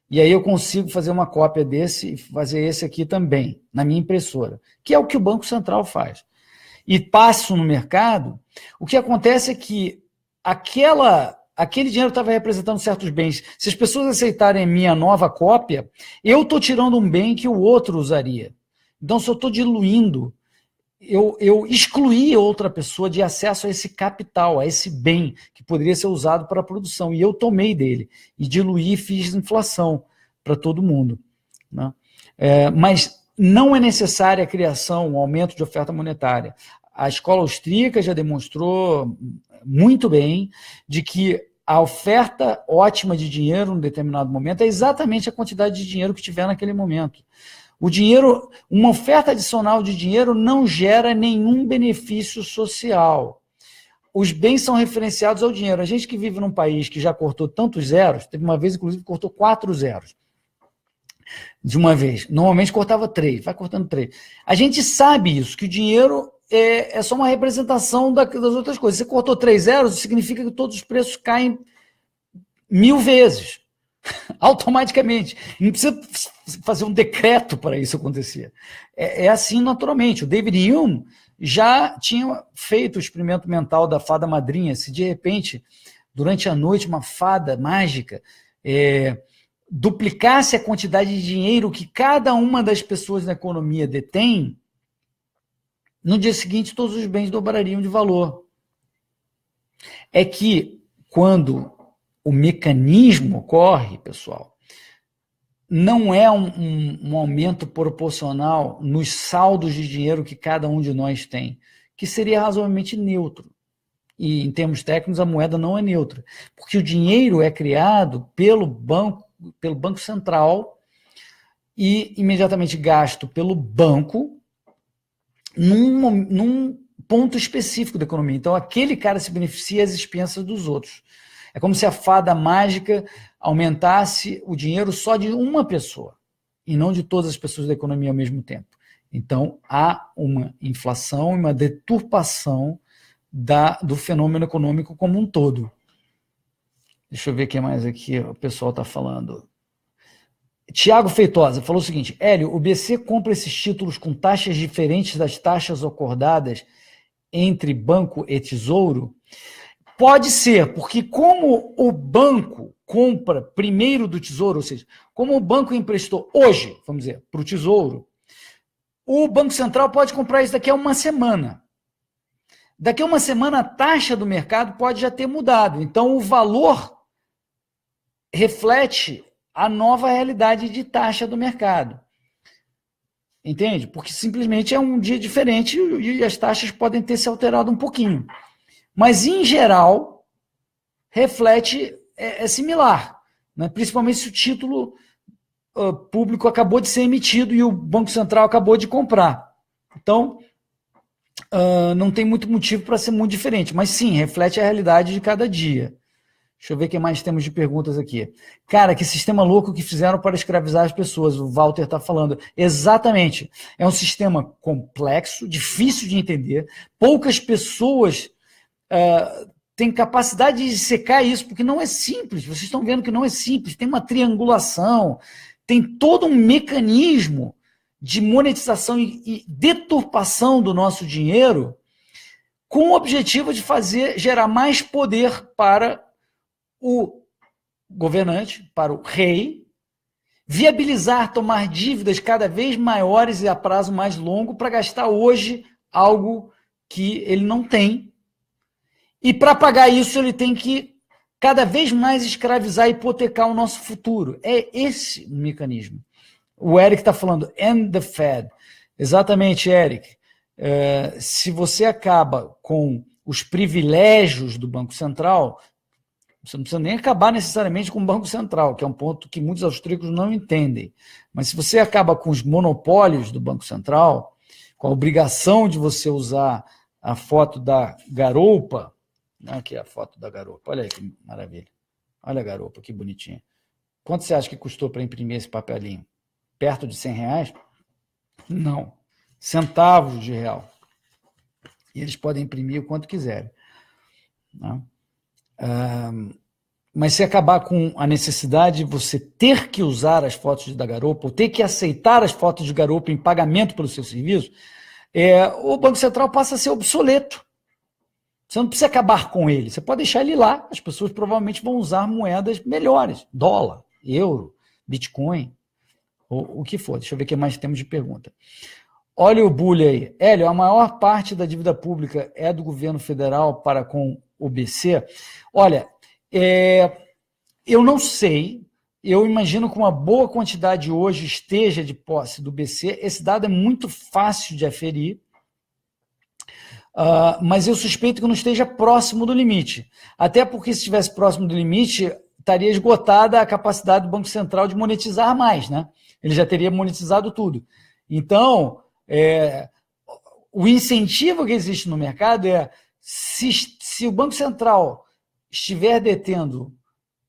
e aí eu consigo fazer uma cópia desse e fazer esse aqui também, na minha impressora, que é o que o Banco Central faz. E passo no mercado, o que acontece é que aquele dinheiro estava representando certos bens. Se as pessoas aceitarem a minha nova cópia, eu estou tirando um bem que o outro usaria. Então, se eu estou diluindo, eu excluí outra pessoa de acesso a esse capital, a esse bem que poderia ser usado para a produção. E eu tomei dele e diluí e fiz inflação para todo mundo, né? Mas não é necessária a criação, um aumento de oferta monetária. A escola austríaca já demonstrou muito bem de que a oferta ótima de dinheiro em determinado momento é exatamente a quantidade de dinheiro que tiver naquele momento. O dinheiro, uma oferta adicional de dinheiro não gera nenhum benefício social. Os bens são referenciados ao dinheiro. A gente que vive num país que já cortou tantos zeros, teve uma vez, inclusive, que cortou 4 zeros de uma vez. Normalmente cortava 3, vai cortando 3. A gente sabe isso, que o dinheiro é só uma representação das outras coisas. Você cortou 3 zeros, significa que todos os preços caem 1000 vezes, automaticamente. Não precisa fazer um decreto para isso acontecer. É assim naturalmente. O David Hume já tinha feito o experimento mental da fada madrinha. Se de repente, durante a noite, uma fada mágica duplicasse a quantidade de dinheiro que cada uma das pessoas na economia detém, no dia seguinte todos os bens dobrariam de valor. É que quando o mecanismo ocorre, pessoal, não é um aumento proporcional nos saldos de dinheiro que cada um de nós tem, que seria razoavelmente neutro. E, em termos técnicos, a moeda não é neutra, porque o dinheiro é criado pelo Banco Central e imediatamente gasto pelo banco num ponto específico da economia. Então, aquele cara se beneficia às expensas dos outros. É como se a fada mágica aumentasse o dinheiro só de uma pessoa e não de todas as pessoas da economia ao mesmo tempo. Então, há uma inflação e uma deturpação do fenômeno econômico como um todo. Deixa eu ver o que mais aqui o pessoal está falando. Tiago Feitosa falou o seguinte: Hélio, o BC compra esses títulos com taxas diferentes das taxas acordadas entre banco e tesouro? Pode ser, porque como o banco compra primeiro do tesouro, ou seja, como o banco emprestou hoje, vamos dizer, para o tesouro, o Banco Central pode comprar isso daqui a uma semana. Daqui a uma semana a taxa do mercado pode já ter mudado. Então o valor reflete a nova realidade de taxa do mercado. Entende? Porque simplesmente é um dia diferente e as taxas podem ter se alterado um pouquinho. Mas, em geral, reflete, é similar, né? Principalmente se o título público acabou de ser emitido e o Banco Central acabou de comprar. Então, não tem muito motivo para ser muito diferente, mas sim, reflete a realidade de cada dia. Deixa eu ver o que mais temos de perguntas aqui. Cara, que sistema louco que fizeram para escravizar as pessoas, o Walter está falando. Exatamente. É um sistema complexo, difícil de entender, poucas pessoas têm capacidade de dissecar isso, porque não é simples. Vocês estão vendo que não é simples. Tem uma triangulação, tem todo um mecanismo de monetização e deturpação do nosso dinheiro com o objetivo de gerar mais poder para o governante, para o rei, viabilizar tomar dívidas cada vez maiores e a prazo mais longo para gastar hoje algo que ele não tem. E para pagar isso, ele tem que cada vez mais escravizar e hipotecar o nosso futuro. É esse o mecanismo. O Eric está falando, and the Fed. Exatamente, Eric. Se você acaba com os privilégios do Banco Central, você não precisa nem acabar necessariamente com o Banco Central, que é um ponto que muitos austríacos não entendem. Mas se você acaba com os monopólios do Banco Central, com a obrigação de você usar a foto da garoupa, aqui é a foto da garoupa, olha aí que maravilha. Olha a garoupa, que bonitinha. Quanto você acha que custou para imprimir esse papelinho? Perto de R$100? Não. Centavos de real. E eles podem imprimir o quanto quiserem. Não? Mas se acabar com a necessidade de você ter que usar as fotos da garoupa, ou ter que aceitar as fotos de garoupa em pagamento pelo seu serviço, o Banco Central passa a ser obsoleto. Você não precisa acabar com ele, você pode deixar ele lá, as pessoas provavelmente vão usar moedas melhores, dólar, euro, Bitcoin, ou o que for. Deixa eu ver o que mais temos de pergunta. Olha o bully aí. Hélio, a maior parte da dívida pública é do governo federal para com o BC? Olha, eu não sei, eu imagino que uma boa quantidade hoje esteja de posse do BC, esse dado é muito fácil de aferir, mas eu suspeito que não esteja próximo do limite, até porque se estivesse próximo do limite, estaria esgotada a capacidade do Banco Central de monetizar mais, né? Ele já teria monetizado tudo. Então, o incentivo que existe no mercado é, se o Banco Central estiver detendo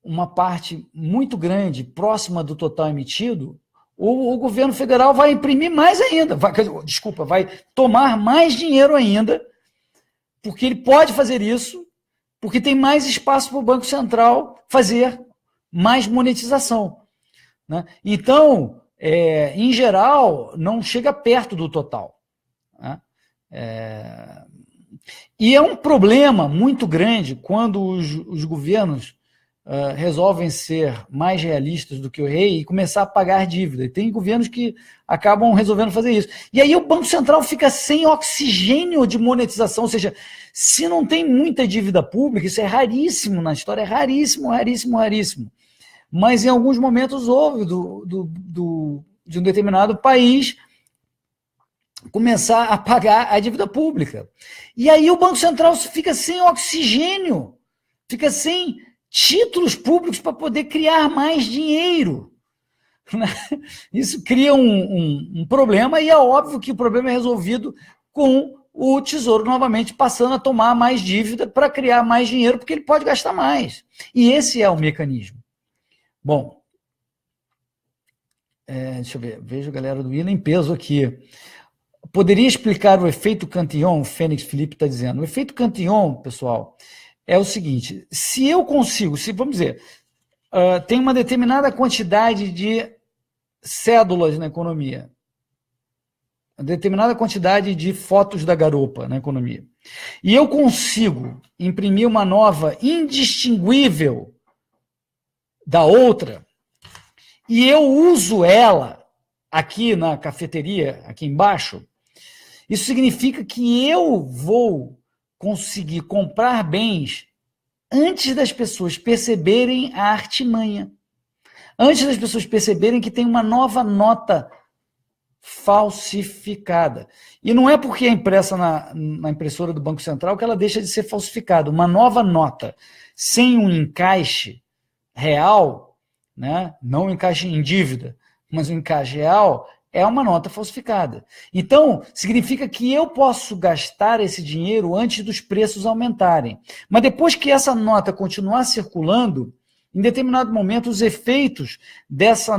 uma parte muito grande, próxima do total emitido, o governo federal vai imprimir mais ainda, vai tomar mais dinheiro ainda, porque ele pode fazer isso, porque tem mais espaço para o Banco Central fazer mais monetização, né? Então, em geral, não chega perto do total, né? E é um problema muito grande quando os governos resolvem ser mais realistas do que o rei e começar a pagar dívida. E tem governos que acabam resolvendo fazer isso. E aí o Banco Central fica sem oxigênio de monetização, ou seja, se não tem muita dívida pública, isso é raríssimo na história, é raríssimo, raríssimo, raríssimo. Mas em alguns momentos houve de um determinado país começar a pagar a dívida pública. E aí o Banco Central fica sem oxigênio, fica sem títulos públicos para poder criar mais dinheiro. Isso cria um problema, e é óbvio que o problema é resolvido com o Tesouro novamente passando a tomar mais dívida para criar mais dinheiro, porque ele pode gastar mais. E esse é o mecanismo. Bom, deixa eu ver, vejo a galera do Ila em peso aqui. Poderia explicar o efeito Cantillon? O Fênix Felipe está dizendo. O efeito Cantillon, pessoal, é o seguinte: se eu consigo, vamos dizer, tem uma determinada quantidade de cédulas na economia, uma determinada quantidade de fotos da garopa na economia, e eu consigo imprimir uma nova indistinguível da outra, e eu uso ela aqui na cafeteria, aqui embaixo, isso significa que eu vou conseguir comprar bens antes das pessoas perceberem a artimanha, antes das pessoas perceberem que tem uma nova nota falsificada. E não é porque é impressa na impressora do Banco Central que ela deixa de ser falsificada. Uma nova nota sem um encaixe real, né? Não um encaixe em dívida, mas um encaixe real, é uma nota falsificada. Então, significa que eu posso gastar esse dinheiro antes dos preços aumentarem. Mas depois que essa nota continuar circulando, em determinado momento, os efeitos dessa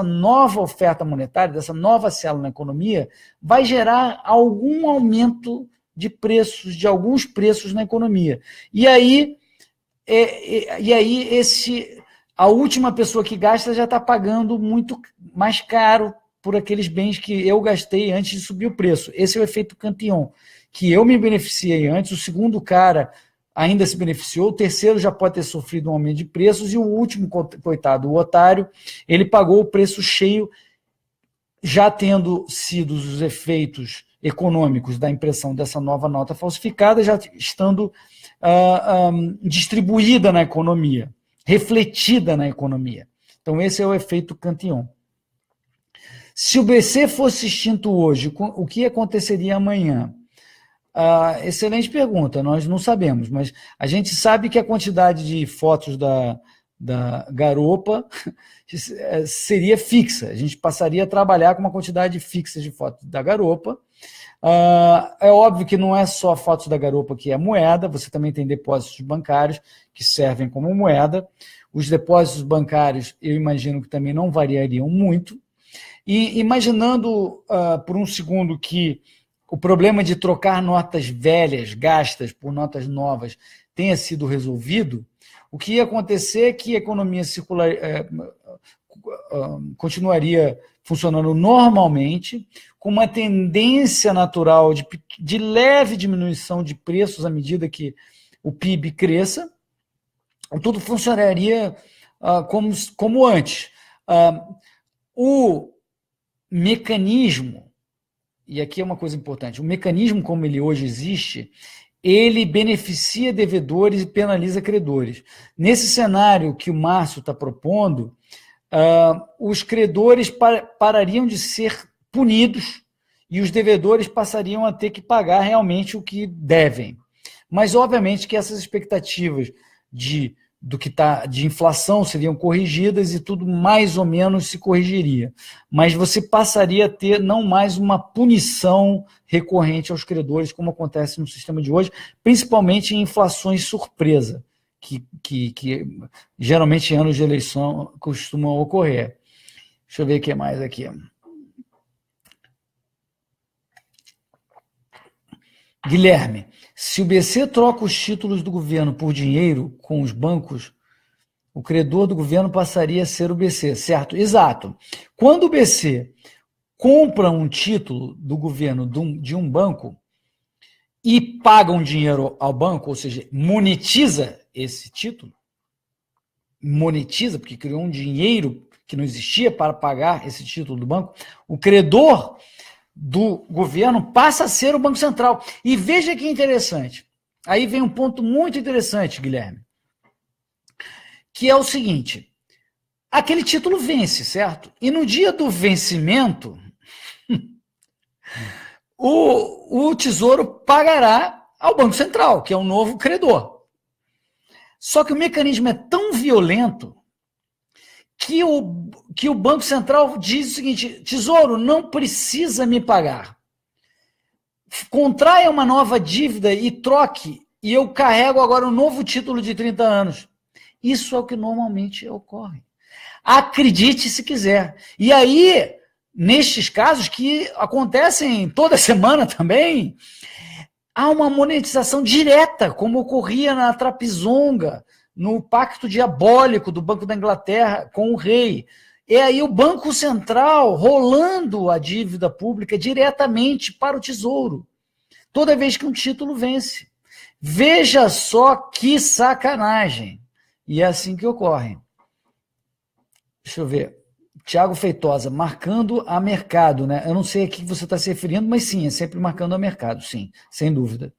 nova oferta monetária, dessa nova célula na economia, vai gerar algum aumento de preços, de alguns preços na economia. E aí a última pessoa que gasta já está pagando muito mais caro por aqueles bens que eu gastei antes de subir o preço. Esse é o efeito Cantillon, que eu me beneficiei antes, o segundo cara ainda se beneficiou, o terceiro já pode ter sofrido um aumento de preços, e o último, coitado, o otário, ele pagou o preço cheio, já tendo sido os efeitos econômicos da impressão dessa nova nota falsificada, já estando distribuída na economia, refletida na economia. Então, esse é o efeito Cantillon. Se o BC fosse extinto hoje, o que aconteceria amanhã? Excelente pergunta, nós não sabemos, mas a gente sabe que a quantidade de fotos da garopa seria fixa, a gente passaria a trabalhar com uma quantidade fixa de fotos da garopa. É óbvio que não é só fotos da garopa que é moeda, você também tem depósitos bancários que servem como moeda. Os depósitos bancários, eu imagino que também não variariam muito. E imaginando por um segundo que o problema de trocar notas velhas, gastas, por notas novas, tenha sido resolvido, o que ia acontecer é que a economia circular, continuaria funcionando normalmente, com uma tendência natural de leve diminuição de preços à medida que o PIB cresça, tudo funcionaria como antes. O mecanismo, e aqui é uma coisa importante, o mecanismo como ele hoje existe, ele beneficia devedores e penaliza credores. Nesse cenário que o Márcio está propondo, os credores parariam de ser punidos e os devedores passariam a ter que pagar realmente o que devem. Mas, obviamente, que essas expectativas de do que está de inflação seriam corrigidas e tudo mais ou menos se corrigiria. Mas você passaria a ter não mais uma punição recorrente aos credores, como acontece no sistema de hoje, principalmente em inflações surpresa, que geralmente em anos de eleição costumam ocorrer. Deixa eu ver o que mais aqui. Guilherme, se o BC troca os títulos do governo por dinheiro com os bancos, o credor do governo passaria a ser o BC, certo? Exato. Quando o BC compra um título do governo de um banco e paga um dinheiro ao banco, ou seja, monetiza esse título, monetiza, porque criou um dinheiro que não existia para pagar esse título do banco, o credor do governo passa a ser o Banco Central. E veja que interessante. Aí vem um ponto muito interessante, Guilherme, que é o seguinte: aquele título vence, certo? E no dia do vencimento, o Tesouro pagará ao Banco Central, que é um novo credor. Só que o mecanismo é tão violento que o Banco Central diz o seguinte: Tesouro, não precisa me pagar. Contraia uma nova dívida e troque, e eu carrego agora um novo título de 30 anos. Isso é o que normalmente ocorre. Acredite se quiser. E aí, nestes casos que acontecem toda semana também, há uma monetização direta, como ocorria na Trapizonga, no pacto diabólico do Banco da Inglaterra com o rei. E aí o Banco Central rolando a dívida pública diretamente para o Tesouro, toda vez que um título vence. Veja só que sacanagem. E é assim que ocorre. Deixa eu ver. Tiago Feitosa, marcando a mercado, né? Eu não sei a que você está se referindo, mas sim, é sempre marcando a mercado, sim, sem dúvida.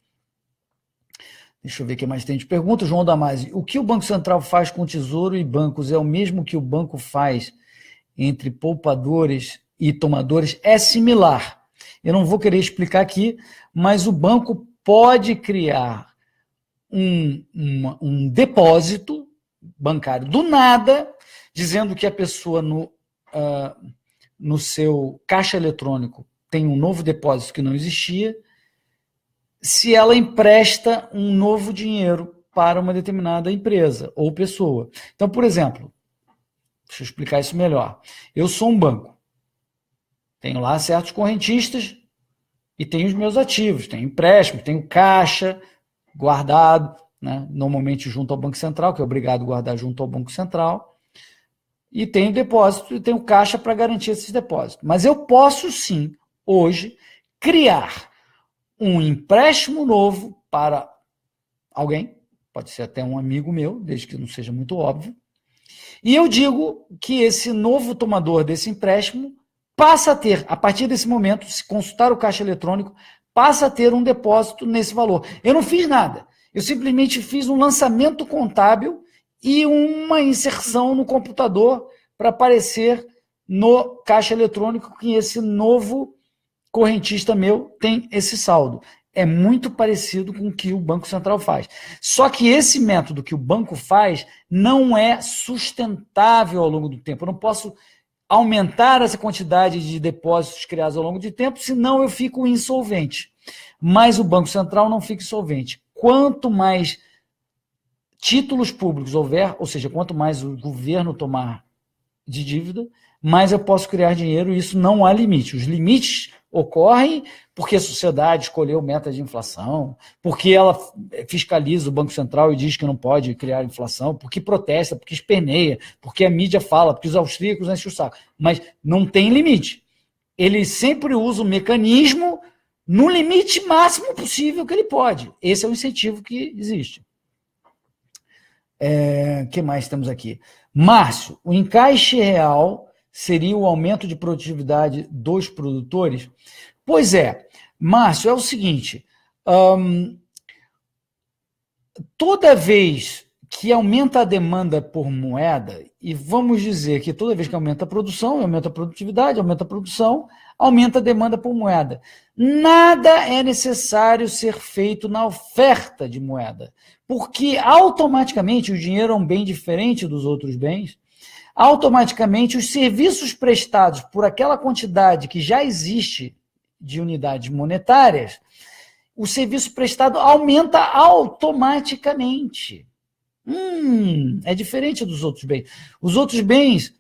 Deixa eu ver o que mais tem de pergunta. João Damasi, o que o Banco Central faz com o Tesouro e bancos é o mesmo que o banco faz entre poupadores e tomadores? É similar. Eu não vou querer explicar aqui, mas o banco pode criar um depósito bancário do nada, dizendo que a pessoa no seu caixa eletrônico tem um novo depósito que não existia, se ela empresta um novo dinheiro para uma determinada empresa ou pessoa. Então, por exemplo, deixa eu explicar isso melhor. Eu sou um banco, tenho lá certos correntistas e tenho os meus ativos, tenho empréstimo, tenho caixa guardado, né, normalmente junto ao Banco Central, que é obrigado a guardar junto ao Banco Central, e tenho depósito e tenho caixa para garantir esses depósitos. Mas eu posso sim, hoje, criar um empréstimo novo para alguém, pode ser até um amigo meu, desde que não seja muito óbvio, e eu digo que esse novo tomador desse empréstimo passa a ter, a partir desse momento, se consultar o caixa eletrônico, passa a ter um depósito nesse valor. Eu não fiz nada, eu simplesmente fiz um lançamento contábil e uma inserção no computador para aparecer no caixa eletrônico que esse novo correntista meu tem esse saldo. É muito parecido com o que o Banco Central faz. Só que esse método que o banco faz não é sustentável ao longo do tempo. Eu não posso aumentar essa quantidade de depósitos criados ao longo do tempo, senão eu fico insolvente. Mas o Banco Central não fica insolvente. Quanto mais títulos públicos houver, ou seja, quanto mais o governo tomar de dívida, mais eu posso criar dinheiro, e isso não há limite. Os limites ocorrem porque a sociedade escolheu meta de inflação, porque ela fiscaliza o Banco Central e diz que não pode criar inflação, porque protesta, porque esperneia, porque a mídia fala, porque os austríacos enchem o saco. Mas não tem limite. Ele sempre usa o mecanismo no limite máximo possível que ele pode. Esse é o incentivo que existe. Que mais temos aqui? Márcio, o encaixe real seria o aumento de produtividade dos produtores? Pois é, Márcio, é o seguinte, toda vez que aumenta a demanda por moeda, e vamos dizer que toda vez que aumenta a produção, aumenta a produtividade, aumenta a produção, aumenta a demanda por moeda. Nada é necessário ser feito na oferta de moeda, porque automaticamente o dinheiro é um bem diferente dos outros bens, automaticamente os serviços prestados por aquela quantidade que já existe de unidades monetárias, o serviço prestado aumenta automaticamente. É diferente dos outros bens. Os outros bens,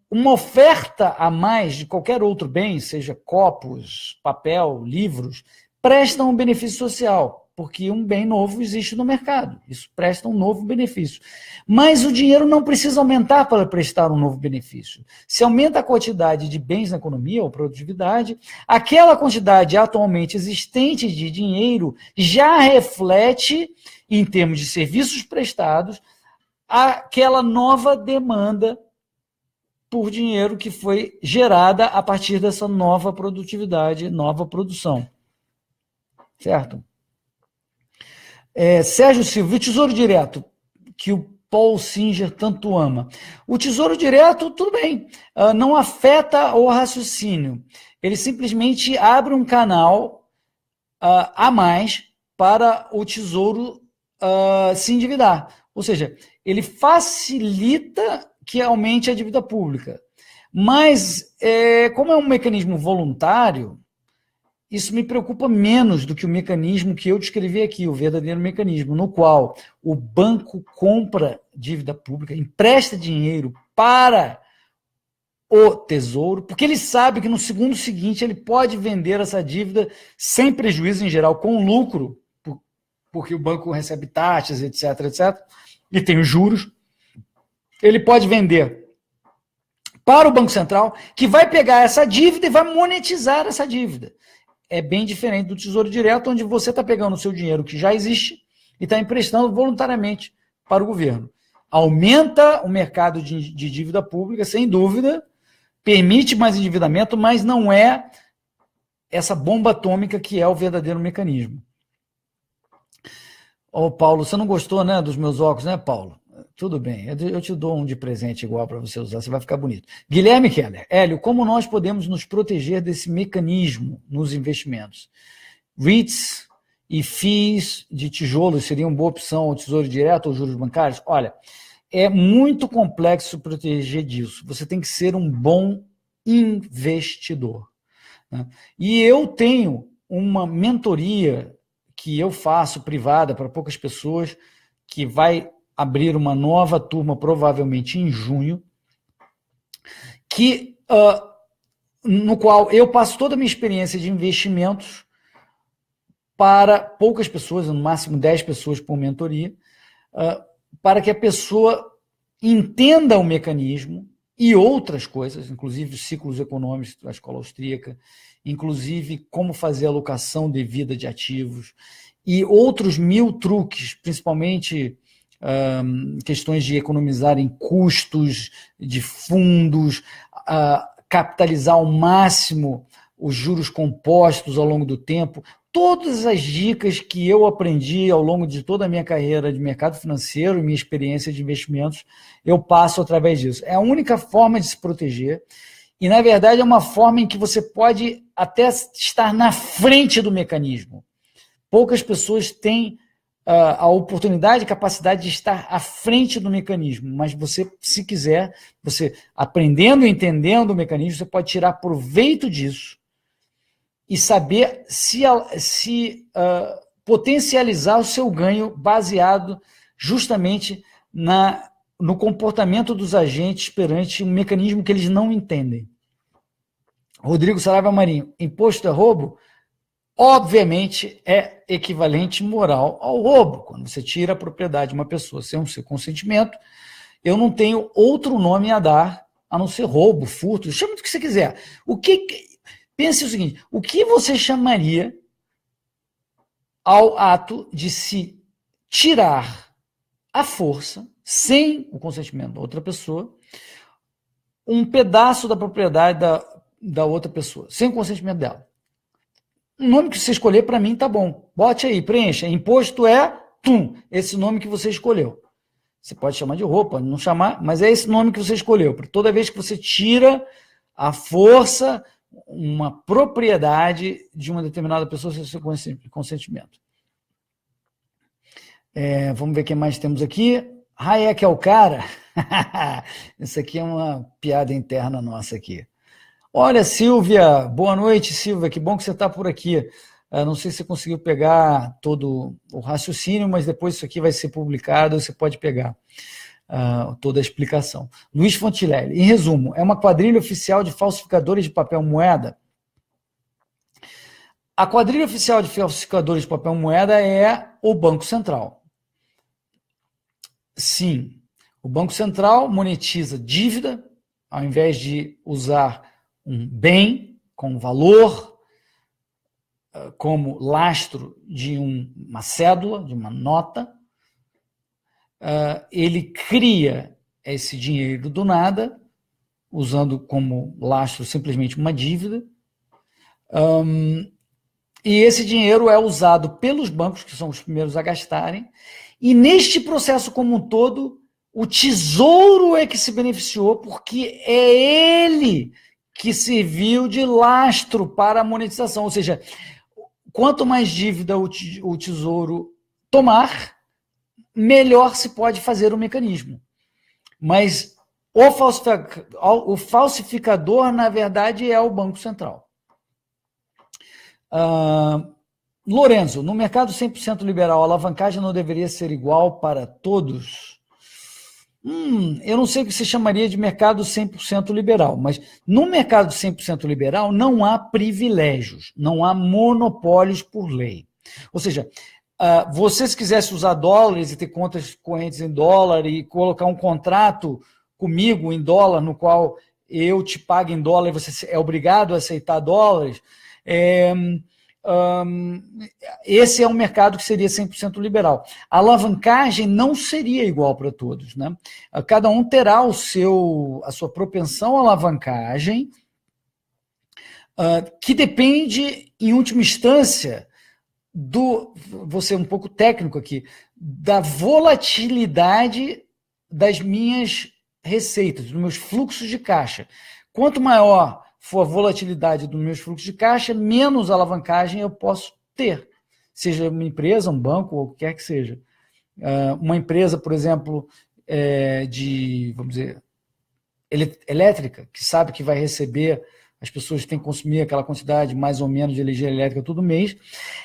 uma oferta a mais de qualquer outro bem, seja copos, papel, livros, prestam um benefício social, porque um bem novo existe no mercado. Isso presta um novo benefício. Mas o dinheiro não precisa aumentar para prestar um novo benefício. Se aumenta a quantidade de bens na economia, ou produtividade, aquela quantidade atualmente existente de dinheiro já reflete, em termos de serviços prestados, aquela nova demanda por dinheiro que foi gerada a partir dessa nova produtividade, nova produção. Certo? Sérgio Silva, o Tesouro Direto, que o Paul Singer tanto ama. O Tesouro Direto, tudo bem, não afeta o raciocínio. Ele simplesmente abre um canal a mais para o Tesouro se endividar. Ou seja, ele facilita que aumente a dívida pública. Mas, como é um mecanismo voluntário, isso me preocupa menos do que o mecanismo que eu descrevi aqui, o verdadeiro mecanismo, no qual o banco compra dívida pública, empresta dinheiro para o Tesouro, porque ele sabe que no segundo seguinte ele pode vender essa dívida sem prejuízo, em geral, com lucro, porque o banco recebe taxas, etc., etc., e tem os juros. Ele pode vender para o Banco Central, que vai pegar essa dívida e vai monetizar essa dívida. É bem diferente do Tesouro Direto, onde você está pegando o seu dinheiro que já existe e está emprestando voluntariamente para o governo. Aumenta o mercado de dívida pública, sem dúvida, permite mais endividamento, mas não é essa bomba atômica que é o verdadeiro mecanismo. Paulo, você não gostou, né, dos meus óculos, né, Paulo? Tudo bem, eu te dou um de presente igual para você usar, você vai ficar bonito. Guilherme Keller, Hélio, como nós podemos nos proteger desse mecanismo nos investimentos? REITs e FIIs de tijolos seriam uma boa opção ao Tesouro Direto ou juros bancários? Olha, é muito complexo proteger disso. Você tem que ser um bom investidor. Né? E eu tenho uma mentoria que eu faço privada para poucas pessoas, que vai abrir uma nova turma, provavelmente em junho, no qual eu passo toda a minha experiência de investimentos para poucas pessoas, no máximo 10 pessoas por mentoria, para que a pessoa entenda o mecanismo e outras coisas, inclusive os ciclos econômicos da escola austríaca, inclusive como fazer alocação devida de ativos e outros 1000 truques, principalmente questões de economizar em custos de fundos, capitalizar ao máximo os juros compostos ao longo do tempo. Todas as dicas que eu aprendi ao longo de toda a minha carreira de mercado financeiro e minha experiência de investimentos, eu passo através disso. É a única forma de se proteger e, na verdade, é uma forma em que você pode até estar na frente do mecanismo. Poucas pessoas têm a oportunidade e capacidade de estar à frente do mecanismo, mas você, se quiser, você aprendendo e entendendo o mecanismo, você pode tirar proveito disso e saber se potencializar o seu ganho baseado justamente no comportamento dos agentes perante um mecanismo que eles não entendem. Rodrigo Saraiva Marinho, imposto é roubo? Obviamente é equivalente moral ao roubo. Quando você tira a propriedade de uma pessoa sem o seu consentimento, eu não tenho outro nome a dar a não ser roubo, furto, chama do que você quiser. Pense o seguinte, o que você chamaria ao ato de se tirar à força, sem o consentimento da outra pessoa, um pedaço da propriedade da outra pessoa, sem o consentimento dela? O nome que você escolher, para mim, tá bom. Bote aí, preencha. Imposto é esse nome que você escolheu. Você pode chamar de roupa, não chamar, mas é esse nome que você escolheu. Toda vez que você tira a força, uma propriedade de uma determinada pessoa sem seu consentimento. Vamos ver o que mais temos aqui. Hayek é o cara? Isso aqui é uma piada interna nossa aqui. Olha, Silvia, boa noite, Silvia, que bom que você está por aqui. Não sei se você conseguiu pegar todo o raciocínio, mas depois isso aqui vai ser publicado, você pode pegar toda a explicação. Luiz Fontilelli, em resumo, é uma quadrilha oficial de falsificadores de papel moeda? A quadrilha oficial de falsificadores de papel moeda é o Banco Central. Sim, o Banco Central monetiza dívida, ao invés de usar um bem com valor, como lastro de uma cédula, de uma nota, ele cria esse dinheiro do nada, usando como lastro simplesmente uma dívida, e esse dinheiro é usado pelos bancos, que são os primeiros a gastarem, e neste processo como um todo, o Tesouro é que se beneficiou, porque é ele que serviu de lastro para a monetização, ou seja, quanto mais dívida o Tesouro tomar, melhor se pode fazer o mecanismo. Mas o falsificador, na verdade, é o Banco Central. Lorenzo, no mercado 100% liberal, a alavancagem não deveria ser igual para todos? Eu não sei o que você chamaria de mercado 100% liberal, mas no mercado 100% liberal não há privilégios, não há monopólios por lei. Ou seja, você se quisesse usar dólares e ter contas correntes em dólar e colocar um contrato comigo em dólar, no qual eu te pago em dólar e você é obrigado a aceitar dólares, esse é um mercado que seria 100% liberal. A alavancagem não seria igual para todos, né? Cada um terá a sua propensão à alavancagem, que depende, em última instância, vou ser um pouco técnico aqui, da volatilidade das minhas receitas, dos meus fluxos de caixa. Quanto maior for a volatilidade dos meus fluxos de caixa, menos alavancagem eu posso ter. Seja uma empresa, um banco, ou o que quer que seja. Uma empresa, por exemplo, vamos dizer, elétrica, que sabe que vai receber, as pessoas têm que consumir aquela quantidade mais ou menos de energia elétrica todo mês,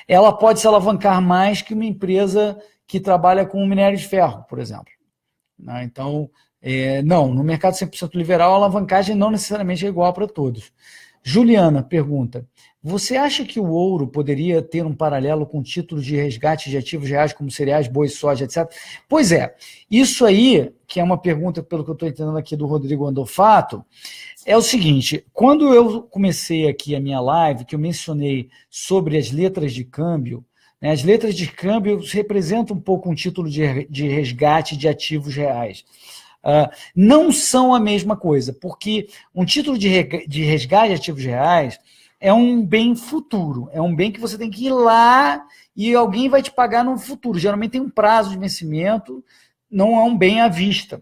ela pode se alavancar mais que uma empresa que trabalha com minério de ferro, por exemplo. Então, não, no mercado 100% liberal, a alavancagem não necessariamente é igual para todos. Juliana pergunta, você acha que o ouro poderia ter um paralelo com títulos de resgate de ativos reais, como cereais, bois, soja, etc? Pois é, isso aí, que é uma pergunta, pelo que eu estou entendendo aqui do Rodrigo Andofato, é o seguinte, quando eu comecei aqui a minha live, que eu mencionei sobre as letras de câmbio, né, as letras de câmbio representam um pouco um título de resgate de ativos reais. Não são a mesma coisa, porque um título de resgate de ativos reais é um bem futuro, é um bem que você tem que ir lá e alguém vai te pagar no futuro. Geralmente tem um prazo de vencimento, não é um bem à vista.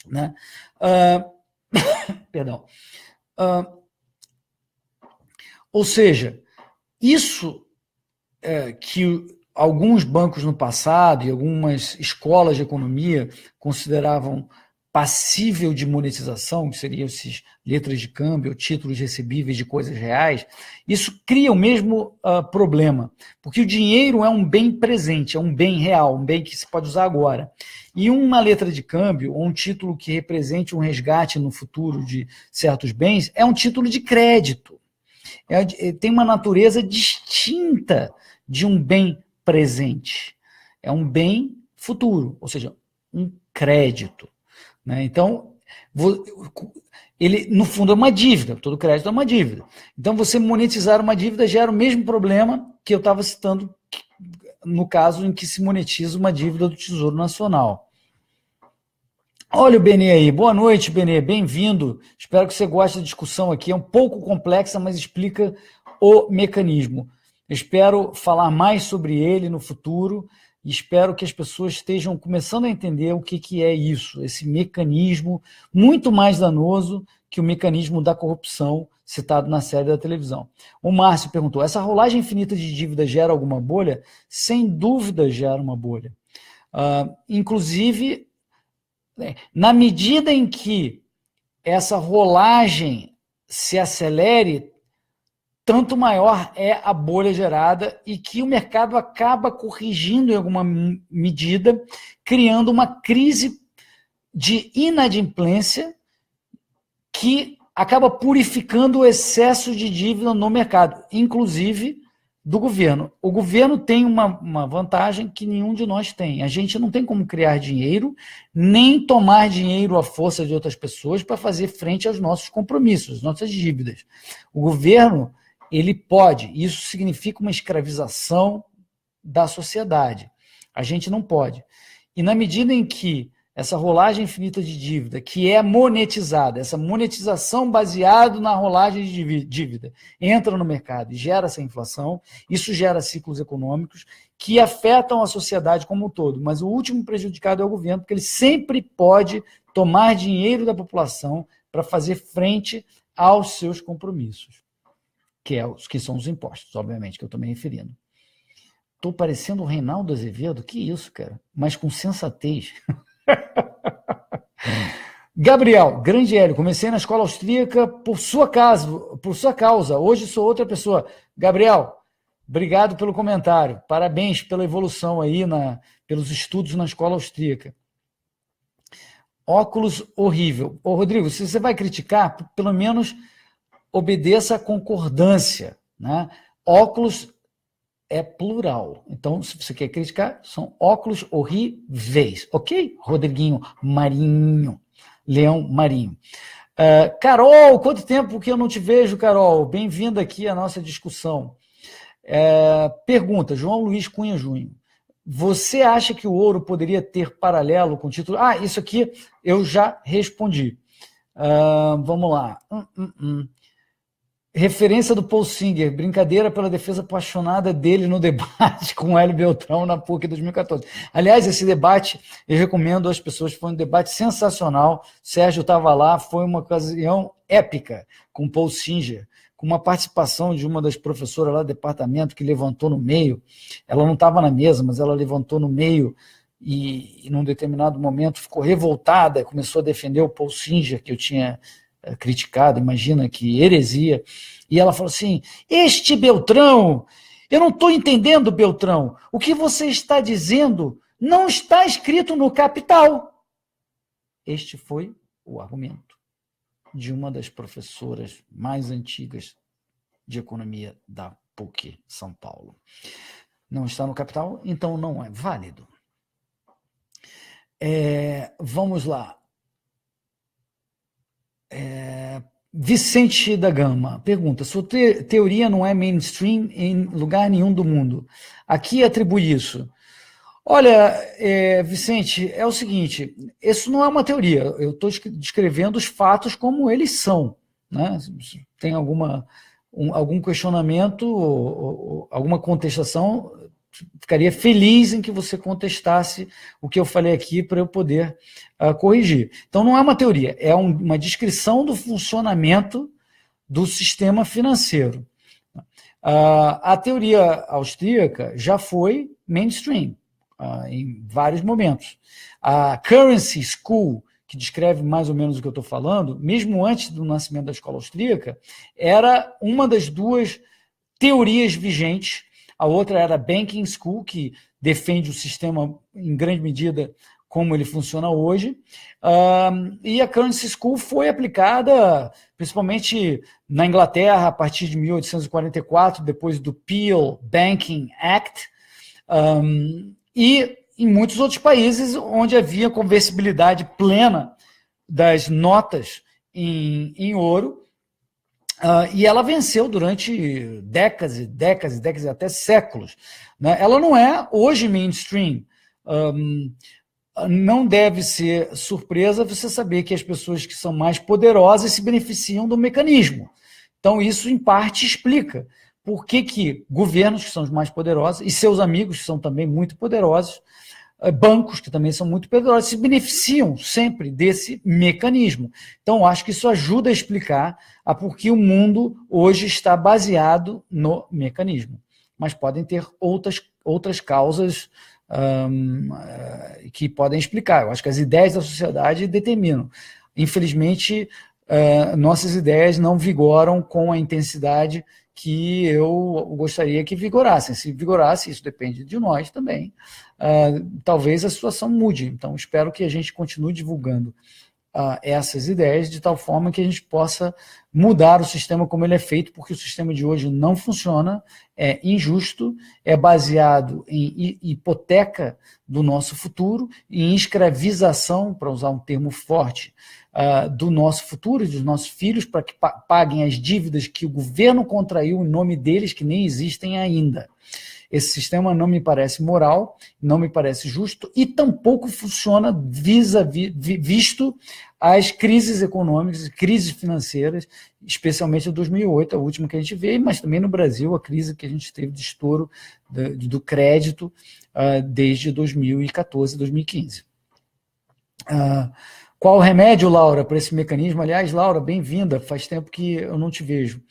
Né? Perdão. Ou seja, isso que alguns bancos no passado e algumas escolas de economia consideravam passível de monetização, que seriam esses letras de câmbio, títulos recebíveis de coisas reais, isso cria o mesmo problema, porque o dinheiro é um bem presente, é um bem real, um bem que se pode usar agora. E uma letra de câmbio, ou um título que represente um resgate no futuro de certos bens, é um título de crédito. Tem uma natureza distinta de um bem presente. É um bem futuro, ou seja, um crédito. Né? Então, ele, no fundo, é uma dívida. Todo crédito é uma dívida. Então, você monetizar uma dívida gera o mesmo problema que eu estava citando no caso em que se monetiza uma dívida do Tesouro Nacional. Olha o Benê aí. Boa noite, Benê. Bem-vindo. Espero que você goste da discussão aqui. É um pouco complexa, mas explica o mecanismo. Espero falar mais sobre ele no futuro. e espero que as pessoas estejam começando a entender o que é isso, esse mecanismo muito mais danoso que o mecanismo da corrupção citado na série da televisão. O Márcio perguntou, essa rolagem infinita de dívida gera alguma bolha? Sem dúvida gera uma bolha. Inclusive, na medida em que essa rolagem se acelere, tanto maior é a bolha gerada e que o mercado acaba corrigindo em alguma medida, criando uma crise de inadimplência que acaba purificando o excesso de dívida no mercado, inclusive do governo. O governo tem uma vantagem que nenhum de nós tem. A gente não tem como criar dinheiro, nem tomar dinheiro à força de outras pessoas para fazer frente aos nossos compromissos, às nossas dívidas. O governo, ele pode. Isso significa uma escravização da sociedade. A gente não pode. E na medida em que essa rolagem infinita de dívida, que é monetizada, essa monetização baseada na rolagem de dívida, entra no mercado e gera essa inflação, isso gera ciclos econômicos que afetam a sociedade como um todo, mas o último prejudicado é o governo, porque ele sempre pode tomar dinheiro da população para fazer frente aos seus compromissos, que são os impostos, obviamente, que eu estou me referindo. Estou parecendo o Reinaldo Azevedo? Que isso, cara? Mas com sensatez. Gabriel, grande Hélio, comecei na escola austríaca por sua causa, hoje sou outra pessoa. Gabriel, obrigado pelo comentário, parabéns pela evolução aí, pelos estudos na escola austríaca. Óculos horrível. Ô, Rodrigo, se você vai criticar, pelo menos obedeça a concordância, né? Óculos é plural. Então, se você quer criticar, são óculos horríveis. Ok? Rodriguinho Marinho. Leão Marinho. Carol, quanto tempo que eu não te vejo, Carol? Bem-vinda aqui à nossa discussão. Pergunta, João Luiz Cunha Júnior. Você acha que o ouro poderia ter paralelo com o título? Isso aqui eu já respondi. Vamos lá. Referência do Paul Singer, brincadeira pela defesa apaixonada dele no debate com o Hélio Beltrão na PUC 2014. Aliás, esse debate, eu recomendo às pessoas, foi um debate sensacional. Sérgio estava lá, foi uma ocasião épica com o Paul Singer, com uma participação de uma das professoras lá do departamento que levantou no meio. Ela não estava na mesa, mas ela levantou no meio e num determinado momento ficou revoltada, começou a defender o Paul Singer, que eu tinha criticado, imagina que heresia, e ela falou assim, este Beltrão, eu não estou entendendo, Beltrão, o que você está dizendo não está escrito no Capital. Este foi o argumento de uma das professoras mais antigas de economia da PUC São Paulo. Não está no Capital, então não é válido. Vamos lá. Vicente da Gama pergunta, sua teoria não é mainstream em lugar nenhum do mundo. A que atribui isso? Olha, Vicente, é o seguinte, isso não é uma teoria, eu estou descrevendo os fatos como eles são, né? Se tem algum questionamento, ou alguma contestação, ficaria feliz em que você contestasse o que eu falei aqui para eu poder corrigir. Então, não é uma teoria, é uma descrição do funcionamento do sistema financeiro. A teoria austríaca já foi mainstream em vários momentos. A Currency School, que descreve mais ou menos o que eu estou falando, mesmo antes do nascimento da escola austríaca, era uma das duas teorias vigentes. A outra era a Banking School, que defende o sistema, em grande medida, como ele funciona hoje. E a Currency School foi aplicada, principalmente na Inglaterra, a partir de 1844, depois do Peel Banking Act, e em muitos outros países onde havia conversibilidade plena das notas em ouro, e ela venceu durante décadas e décadas e décadas, até séculos. Né? Ela não é hoje mainstream. Não deve ser surpresa você saber que as pessoas que são mais poderosas se beneficiam do mecanismo. Então, isso, em parte, explica por que governos, que são os mais poderosos, e seus amigos, que são também muito poderosos, bancos, que também são muito poderosos, se beneficiam sempre desse mecanismo. Então, acho que isso ajuda a explicar a por que o mundo hoje está baseado no mecanismo. Mas podem ter outras causas que podem explicar. Eu acho que as ideias da sociedade determinam. Infelizmente, nossas ideias não vigoram com a intensidade que eu gostaria que vigorassem. Se vigorasse, isso depende de nós também, talvez a situação mude. Então, espero que a gente continue divulgando essas ideias de tal forma que a gente possa mudar o sistema como ele é feito, porque o sistema de hoje não funciona, é injusto, é baseado em hipoteca do nosso futuro, em escravização, para usar um termo forte, do nosso futuro, dos nossos filhos, para que paguem as dívidas que o governo contraiu em nome deles, que nem existem ainda. Esse sistema não me parece moral, não me parece justo e tampouco funciona visto as crises econômicas, crises financeiras, especialmente a 2008, a última que a gente vê, mas também no Brasil, a crise que a gente teve de estouro do crédito desde 2014, 2015. Qual o remédio, Laura, para esse mecanismo? Aliás, Laura, bem-vinda, faz tempo que eu não te vejo.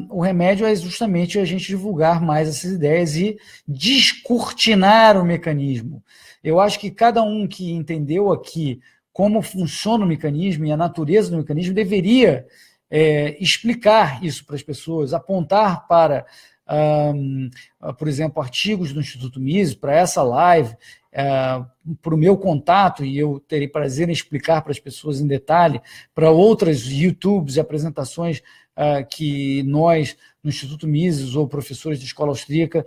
O remédio é justamente a gente divulgar mais essas ideias e descortinar o mecanismo. Eu acho que cada um que entendeu aqui como funciona o mecanismo e a natureza do mecanismo deveria explicar isso para as pessoas, apontar para, por exemplo, artigos do Instituto Mises, para essa live, para o meu contato, e eu terei prazer em explicar para as pessoas em detalhe, para outras YouTubes e apresentações que nós, no Instituto Mises, ou professores de escola austríaca,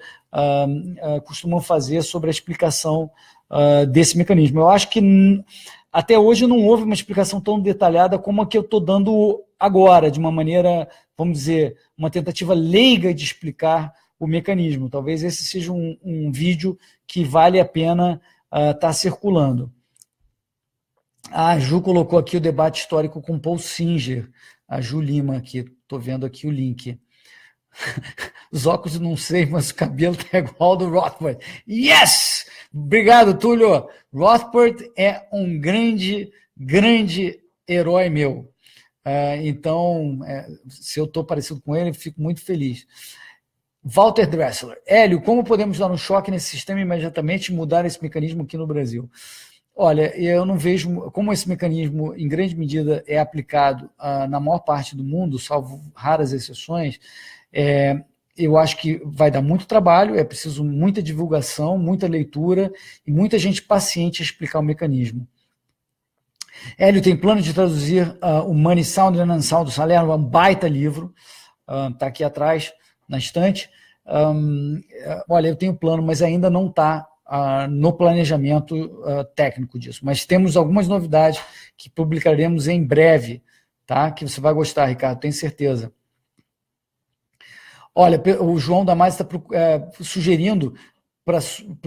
costumam fazer sobre a explicação desse mecanismo. Eu acho que até hoje não houve uma explicação tão detalhada como a que eu estou dando agora, de uma maneira, vamos dizer, uma tentativa leiga de explicar o mecanismo. Talvez esse seja um vídeo que vale a pena estar circulando. A Ju colocou aqui o debate histórico com Paul Singer, a Ju Lima aqui, estou vendo aqui o link. Os óculos não sei, mas o cabelo está igual ao do Rothbard. Yes! Obrigado, Túlio. Rothbard é um grande herói meu. Então, se eu estou parecido com ele, eu fico muito feliz. Walter Dressler. Hélio, como podemos dar um choque nesse sistema imediatamente e mudar esse mecanismo aqui no Brasil? Olha, eu não vejo como esse mecanismo, em grande medida, é aplicado na maior parte do mundo, salvo raras exceções. Eu acho que vai dar muito trabalho, é preciso muita divulgação, muita leitura e muita gente paciente a explicar o mecanismo. Hélio, tem plano de traduzir o Money Sound and Unsound do Salerno, é um baita livro, está aqui atrás, na estante. Olha, eu tenho plano, mas ainda não está no planejamento técnico disso. Mas temos algumas novidades que publicaremos em breve, tá? Que você vai gostar, Ricardo, tenho certeza. Olha, o João Damasio está sugerindo para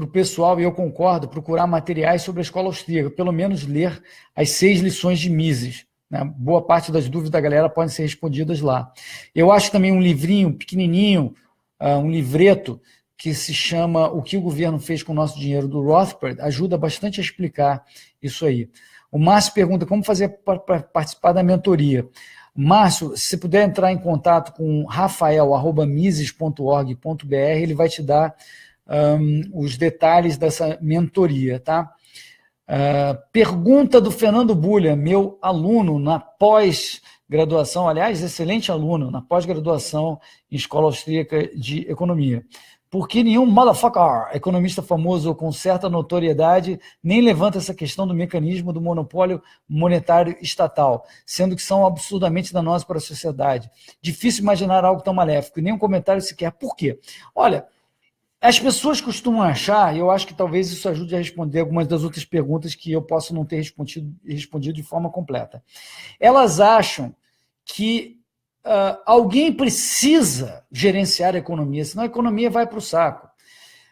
o pessoal, e eu concordo, procurar materiais sobre a escola austríaca, pelo menos ler as 6 lições de Mises. Né? Boa parte das dúvidas da galera podem ser respondidas lá. Eu acho também um livrinho pequenininho, um livreto, que se chama O que o governo fez com o nosso dinheiro, do Rothbard, ajuda bastante a explicar isso aí. O Márcio pergunta como fazer para participar da mentoria. Márcio, se puder entrar em contato com rafael@mises.org.br, ele vai te dar os detalhes dessa mentoria, tá? Pergunta do Fernando Bulha, meu aluno na pós-graduação, aliás, excelente aluno, na pós-graduação em Escola Austríaca de Economia. Por que nenhum motherfucker, economista famoso com certa notoriedade, nem levanta essa questão do mecanismo do monopólio monetário estatal, sendo que são absurdamente danosos para a sociedade? Difícil imaginar algo tão maléfico, e nem um comentário sequer. Por quê? Olha, as pessoas costumam achar, e eu acho que talvez isso ajude a responder algumas das outras perguntas que eu posso não ter respondido de forma completa. Elas acham que alguém precisa gerenciar a economia, senão a economia vai para o saco.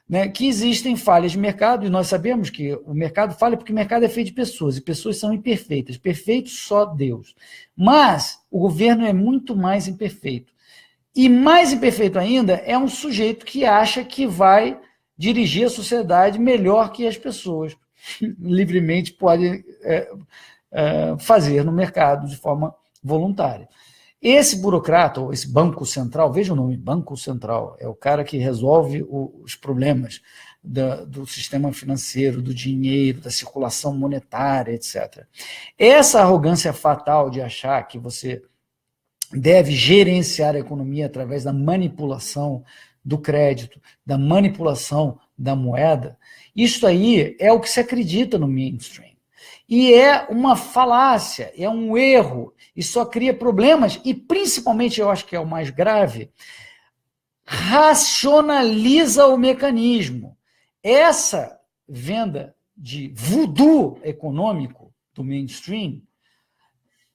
Né? Que existem falhas de mercado, e nós sabemos que o mercado falha porque o mercado é feito de pessoas, e pessoas são imperfeitas. Perfeito só Deus. Mas o governo é muito mais imperfeito. E mais imperfeito ainda é um sujeito que acha que vai dirigir a sociedade melhor que as pessoas livremente podem fazer no mercado de forma voluntária. Esse burocrata, ou esse Banco Central, veja o nome, Banco Central, é o cara que resolve os problemas do sistema financeiro, do dinheiro, da circulação monetária, etc. Essa arrogância fatal de achar que você deve gerenciar a economia através da manipulação do crédito, da manipulação da moeda, isso aí é o que se acredita no mainstream. E é uma falácia, é um erro, e só cria problemas, e principalmente, eu acho que é o mais grave, racionaliza o mecanismo. Essa venda de voodoo econômico do mainstream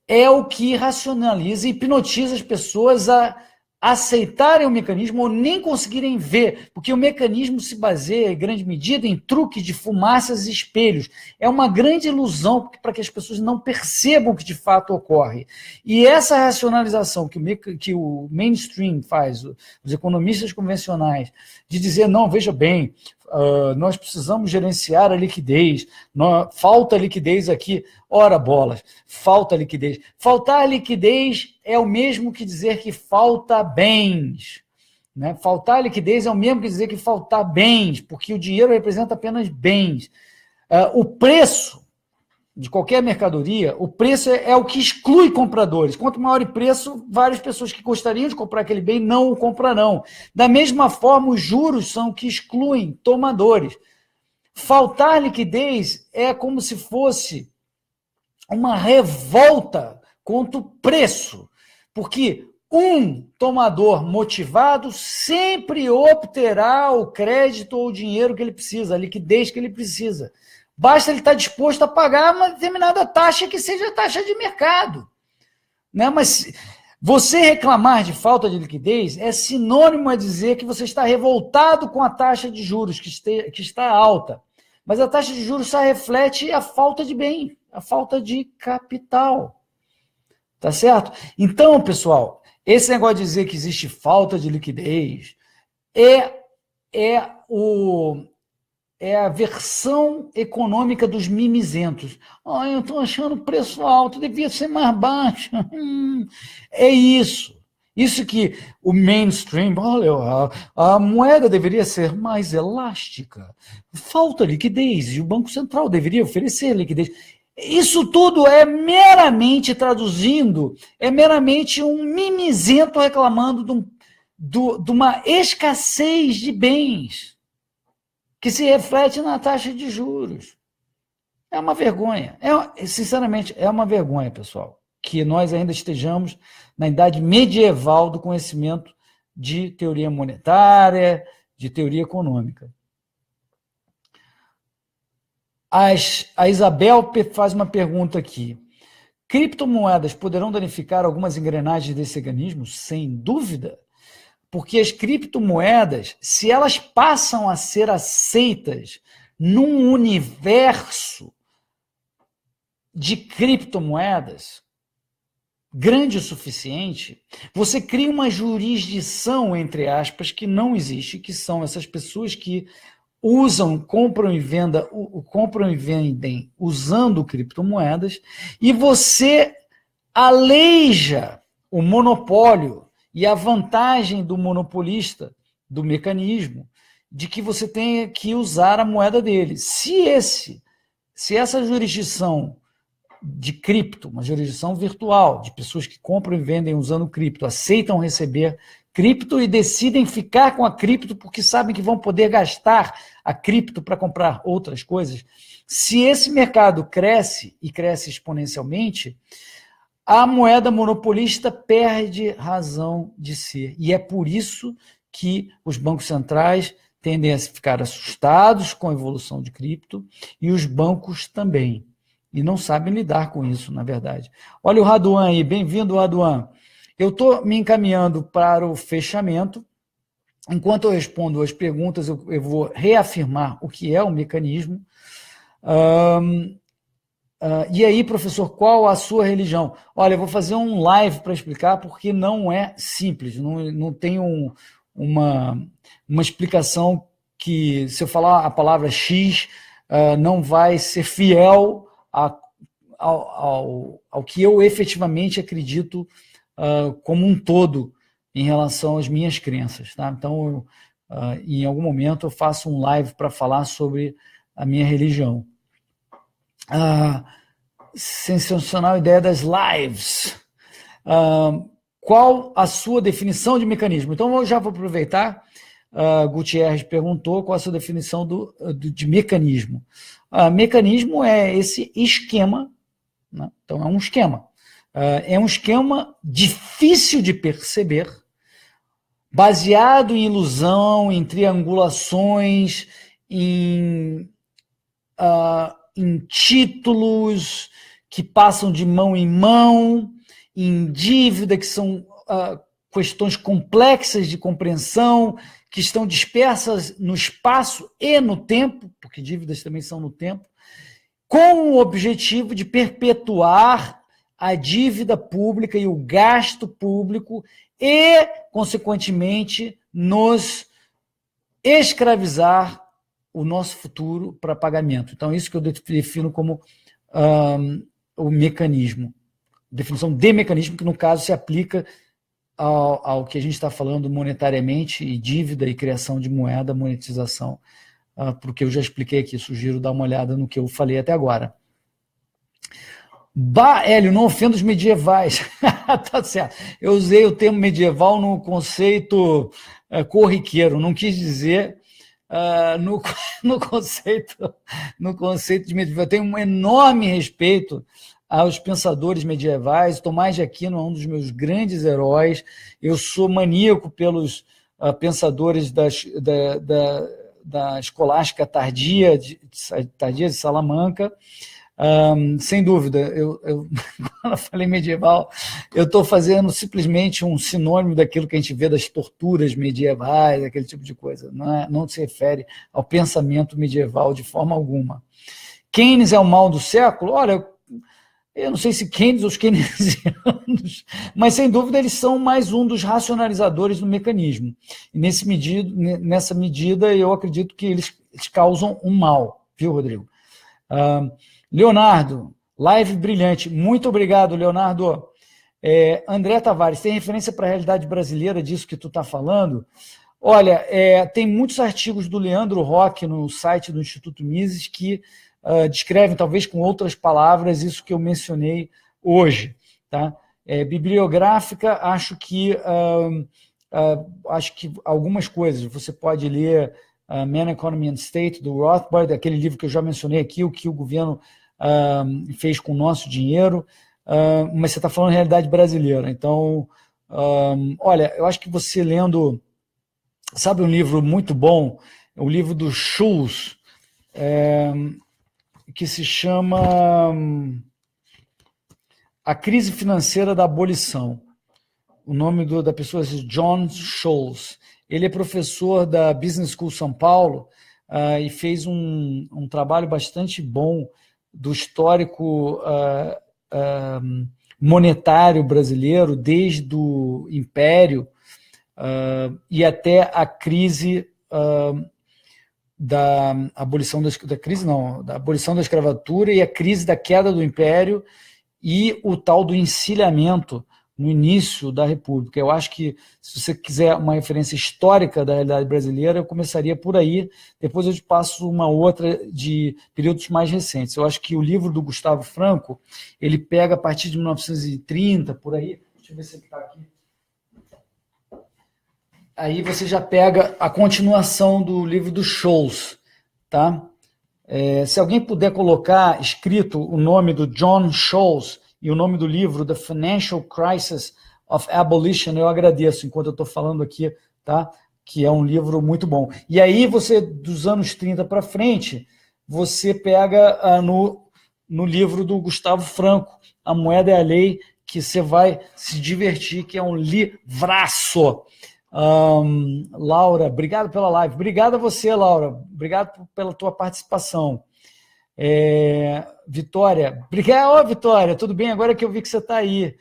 é o que racionaliza e hipnotiza as pessoas a aceitarem o mecanismo ou nem conseguirem ver, porque o mecanismo se baseia, em grande medida, em truque de fumaças e espelhos. É uma grande ilusão para que as pessoas não percebam o que de fato ocorre. E essa racionalização que o mainstream faz, os economistas convencionais, de dizer, não, veja bem, nós precisamos gerenciar a liquidez, falta liquidez aqui, ora bolas, falta liquidez. Faltar liquidez é o mesmo que dizer que falta bens. Né? Faltar liquidez é o mesmo que dizer que faltar bens, porque o dinheiro representa apenas bens. O preço de qualquer mercadoria, o preço é o que exclui compradores. Quanto maior o preço, várias pessoas que gostariam de comprar aquele bem não o comprarão. Da mesma forma, os juros são o que excluem tomadores. Faltar liquidez é como se fosse uma revolta contra o preço, porque um tomador motivado sempre obterá o crédito ou o dinheiro que ele precisa, a liquidez que ele precisa. Basta ele estar disposto a pagar uma determinada taxa que seja a taxa de mercado. Né? Mas você reclamar de falta de liquidez é sinônimo a dizer que você está revoltado com a taxa de juros, que está alta. Mas a taxa de juros só reflete a falta de bem, a falta de capital. Tá certo? Então, pessoal, esse negócio de dizer que existe falta de liquidez é a versão econômica dos mimizentos. Eu estou achando o preço alto, devia ser mais baixo. É isso. Isso que o mainstream, olha, a moeda deveria ser mais elástica. Falta liquidez e o Banco Central deveria oferecer liquidez. Isso tudo é meramente, traduzindo, é meramente um mimizento reclamando de uma escassez de bens que se reflete na taxa de juros. É uma vergonha. Sinceramente, é uma vergonha, pessoal, que nós ainda estejamos na idade medieval do conhecimento de teoria monetária, de teoria econômica. A Isabel faz uma pergunta aqui. Criptomoedas poderão danificar algumas engrenagens desse organismo? Sem dúvida. Porque as criptomoedas, se elas passam a ser aceitas num universo de criptomoedas grande o suficiente, você cria uma jurisdição, entre aspas, que não existe, que são essas pessoas que compram e vendem usando criptomoedas, e você aleija o monopólio e a vantagem do monopolista, do mecanismo, de que você tenha que usar a moeda dele. Se essa jurisdição de cripto, uma jurisdição virtual, de pessoas que compram e vendem usando cripto, aceitam receber cripto e decidem ficar com a cripto porque sabem que vão poder gastar a cripto para comprar outras coisas, se esse mercado cresce e cresce exponencialmente, a moeda monopolista perde razão de ser. E é por isso que os bancos centrais tendem a ficar assustados com a evolução de cripto e os bancos também. E não sabem lidar com isso, na verdade. Olha o Raduan aí, bem-vindo, Raduan. Eu estou me encaminhando para o fechamento. Enquanto eu respondo as perguntas, eu vou reafirmar o que é o mecanismo. E aí, professor, qual a sua religião? Olha, eu vou fazer um live para explicar, porque não é simples, não tem uma explicação que, se eu falar a palavra X, não vai ser fiel ao que eu efetivamente acredito como um todo em relação às minhas crenças. Tá? Então, em algum momento, eu faço um live para falar sobre a minha religião. Sensacional ideia das lives. Qual a sua definição de mecanismo? Então, eu já vou aproveitar. Gutierrez perguntou qual a sua definição de mecanismo. Mecanismo é esse esquema, né? Então, é um esquema. É um esquema difícil de perceber, baseado em ilusão, em triangulações, em títulos que passam de mão em mão, em dívida, que são questões complexas de compreensão, que estão dispersas no espaço e no tempo, porque dívidas também são no tempo, com o objetivo de perpetuar a dívida pública e o gasto público e, consequentemente, nos escravizar o nosso futuro para pagamento. Então, isso que eu defino como o mecanismo. Definição de mecanismo, que no caso se aplica ao que a gente está falando monetariamente, e dívida e criação de moeda, monetização, porque eu já expliquei aqui, sugiro dar uma olhada no que eu falei até agora. Hélio, não ofenda os medievais. Tá certo. Eu usei o termo medieval no conceito corriqueiro, não quis dizer no conceito de medieval. Eu tenho um enorme respeito aos pensadores medievais. Tomás de Aquino é um dos meus grandes heróis. Eu sou maníaco pelos pensadores da escolástica tardia de Salamanca. Sem dúvida, quando eu falei medieval, eu estou fazendo simplesmente um sinônimo daquilo que a gente vê das torturas medievais, aquele tipo de coisa. Não se refere ao pensamento medieval de forma alguma. Keynes é o mal do século? Olha, eu não sei se Keynes ou os keynesianos, mas sem dúvida eles são mais um dos racionalizadores do mecanismo. E nessa medida eu acredito que eles causam um mal, viu, Rodrigo? Leonardo, live brilhante. Muito obrigado, Leonardo. André Tavares, tem referência para a realidade brasileira disso que tu está falando? Olha, tem muitos artigos do Leandro Roque no site do Instituto Mises que descrevem, talvez com outras palavras, isso que eu mencionei hoje. Tá? Bibliográfica, acho que algumas coisas. Você pode ler Man, Economy and State, do Rothbard, aquele livro que eu já mencionei aqui, o que o governo fez com o nosso dinheiro, mas você está falando de realidade brasileira. Então, olha, eu acho que você lendo, sabe um livro muito bom, o livro do Schultz, que se chama A Crise Financeira da Abolição. O nome da pessoa é John Schultz. Ele é professor da Business School São Paulo e fez um trabalho bastante bom do histórico monetário brasileiro, desde o Império e até a crise da abolição da abolição da escravatura e a crise da queda do Império e o tal do encilhamento no início da República. Eu acho que, se você quiser uma referência histórica da realidade brasileira, eu começaria por aí, depois eu te passo uma outra de períodos mais recentes. Eu acho que o livro do Gustavo Franco, ele pega a partir de 1930, por aí, deixa eu ver se ele está aqui. Aí você já pega a continuação do livro do Schultz, tá? Se alguém puder colocar escrito o nome do John Schultz e o nome do livro, The Financial Crisis of Abolition, eu agradeço enquanto eu estou falando aqui, tá? Que é um livro muito bom. E aí você, dos anos 30 para frente, você pega no livro do Gustavo Franco, A Moeda é a Lei, que você vai se divertir, que é um livraço. Laura, obrigado pela live. Obrigado a você, Laura. Obrigado pela tua participação. Vitória. Obrigado, Vitória, tudo bem? Agora que eu vi que você está aí.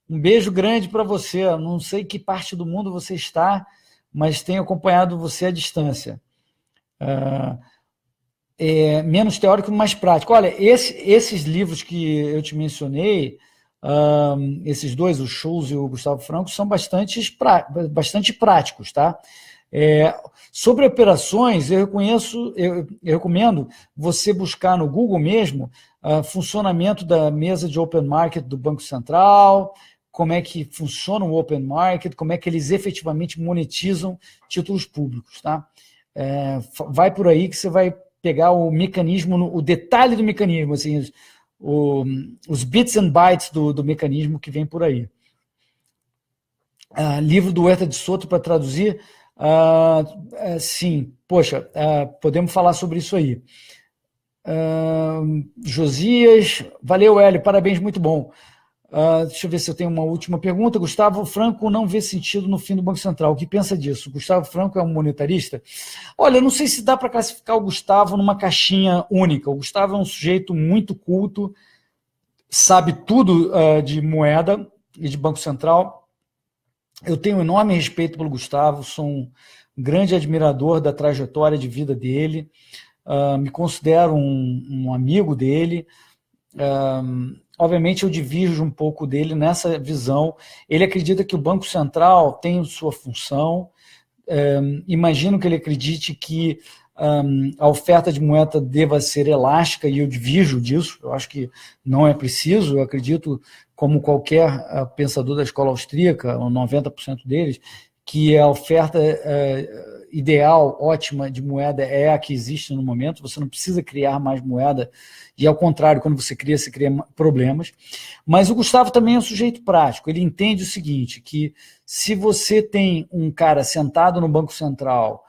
Um beijo grande para você. Não sei que parte do mundo você está, mas tenho acompanhado você à distância. Menos teórico, mais prático. Olha, esses livros que eu te mencionei, esses dois, o Schultz e o Gustavo Franco, são bastante práticos, tá? Sobre operações, eu recomendo você buscar no Google mesmo funcionamento da mesa de Open Market do Banco Central, como é que funciona o Open Market, como é que eles efetivamente monetizam títulos públicos, tá? Vai por aí que você vai pegar o mecanismo, o detalhe do mecanismo, assim, os bits and bytes do mecanismo que vem por aí. Livro do Huerta de Soto para traduzir? Sim, poxa, podemos falar sobre isso aí. Josias, valeu, Hélio, parabéns, muito bom. Deixa eu ver se eu tenho uma última pergunta. Gustavo Franco não vê sentido no fim do Banco Central. O que pensa disso? Gustavo Franco é um monetarista? Olha, eu não sei se dá para classificar o Gustavo numa caixinha única. O Gustavo é um sujeito muito culto, sabe tudo de moeda e de Banco Central. Eu tenho enorme respeito pelo Gustavo, sou um grande admirador da trajetória de vida dele, me considero um amigo dele. Obviamente eu divirjo um pouco dele nessa visão. Ele acredita que o Banco Central tem sua função. Imagino que ele acredite que a oferta de moeda deva ser elástica, e eu divirjo disso. Eu acho que não é preciso. Eu acredito, como qualquer pensador da escola austríaca, 90% deles, que a oferta ideal, ótima de moeda é a que existe no momento. Você não precisa criar mais moeda, e ao contrário, quando você cria problemas. Mas o Gustavo também é um sujeito prático. Ele entende o seguinte, que se você tem um cara sentado no Banco Central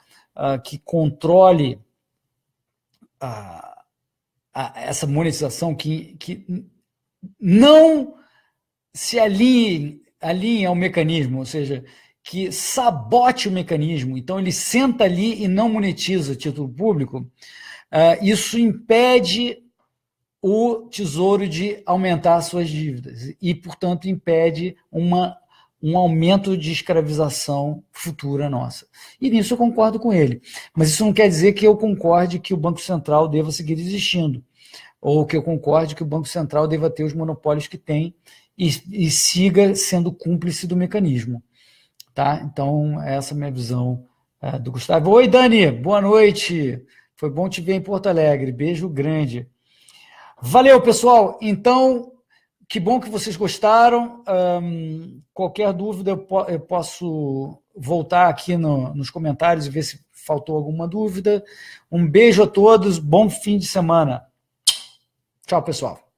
que controle essa monetização, que não se alinhe ao mecanismo, ou seja, que sabote o mecanismo, então ele senta ali e não monetiza título público, isso impede o Tesouro de aumentar suas dívidas e, portanto, impede um aumento de escravização futura nossa. E nisso eu concordo com ele. Mas isso não quer dizer que eu concorde que o Banco Central deva seguir existindo, ou que eu concorde que o Banco Central deva ter os monopólios que tem e siga sendo cúmplice do mecanismo. Tá? Então, essa é a minha visão do Gustavo. Oi, Dani, boa noite. Foi bom te ver em Porto Alegre. Beijo grande. Valeu, pessoal. Então, que bom que vocês gostaram. Qualquer dúvida, eu posso voltar aqui nos comentários e ver se faltou alguma dúvida. Um beijo a todos, bom fim de semana. Tchau, pessoal.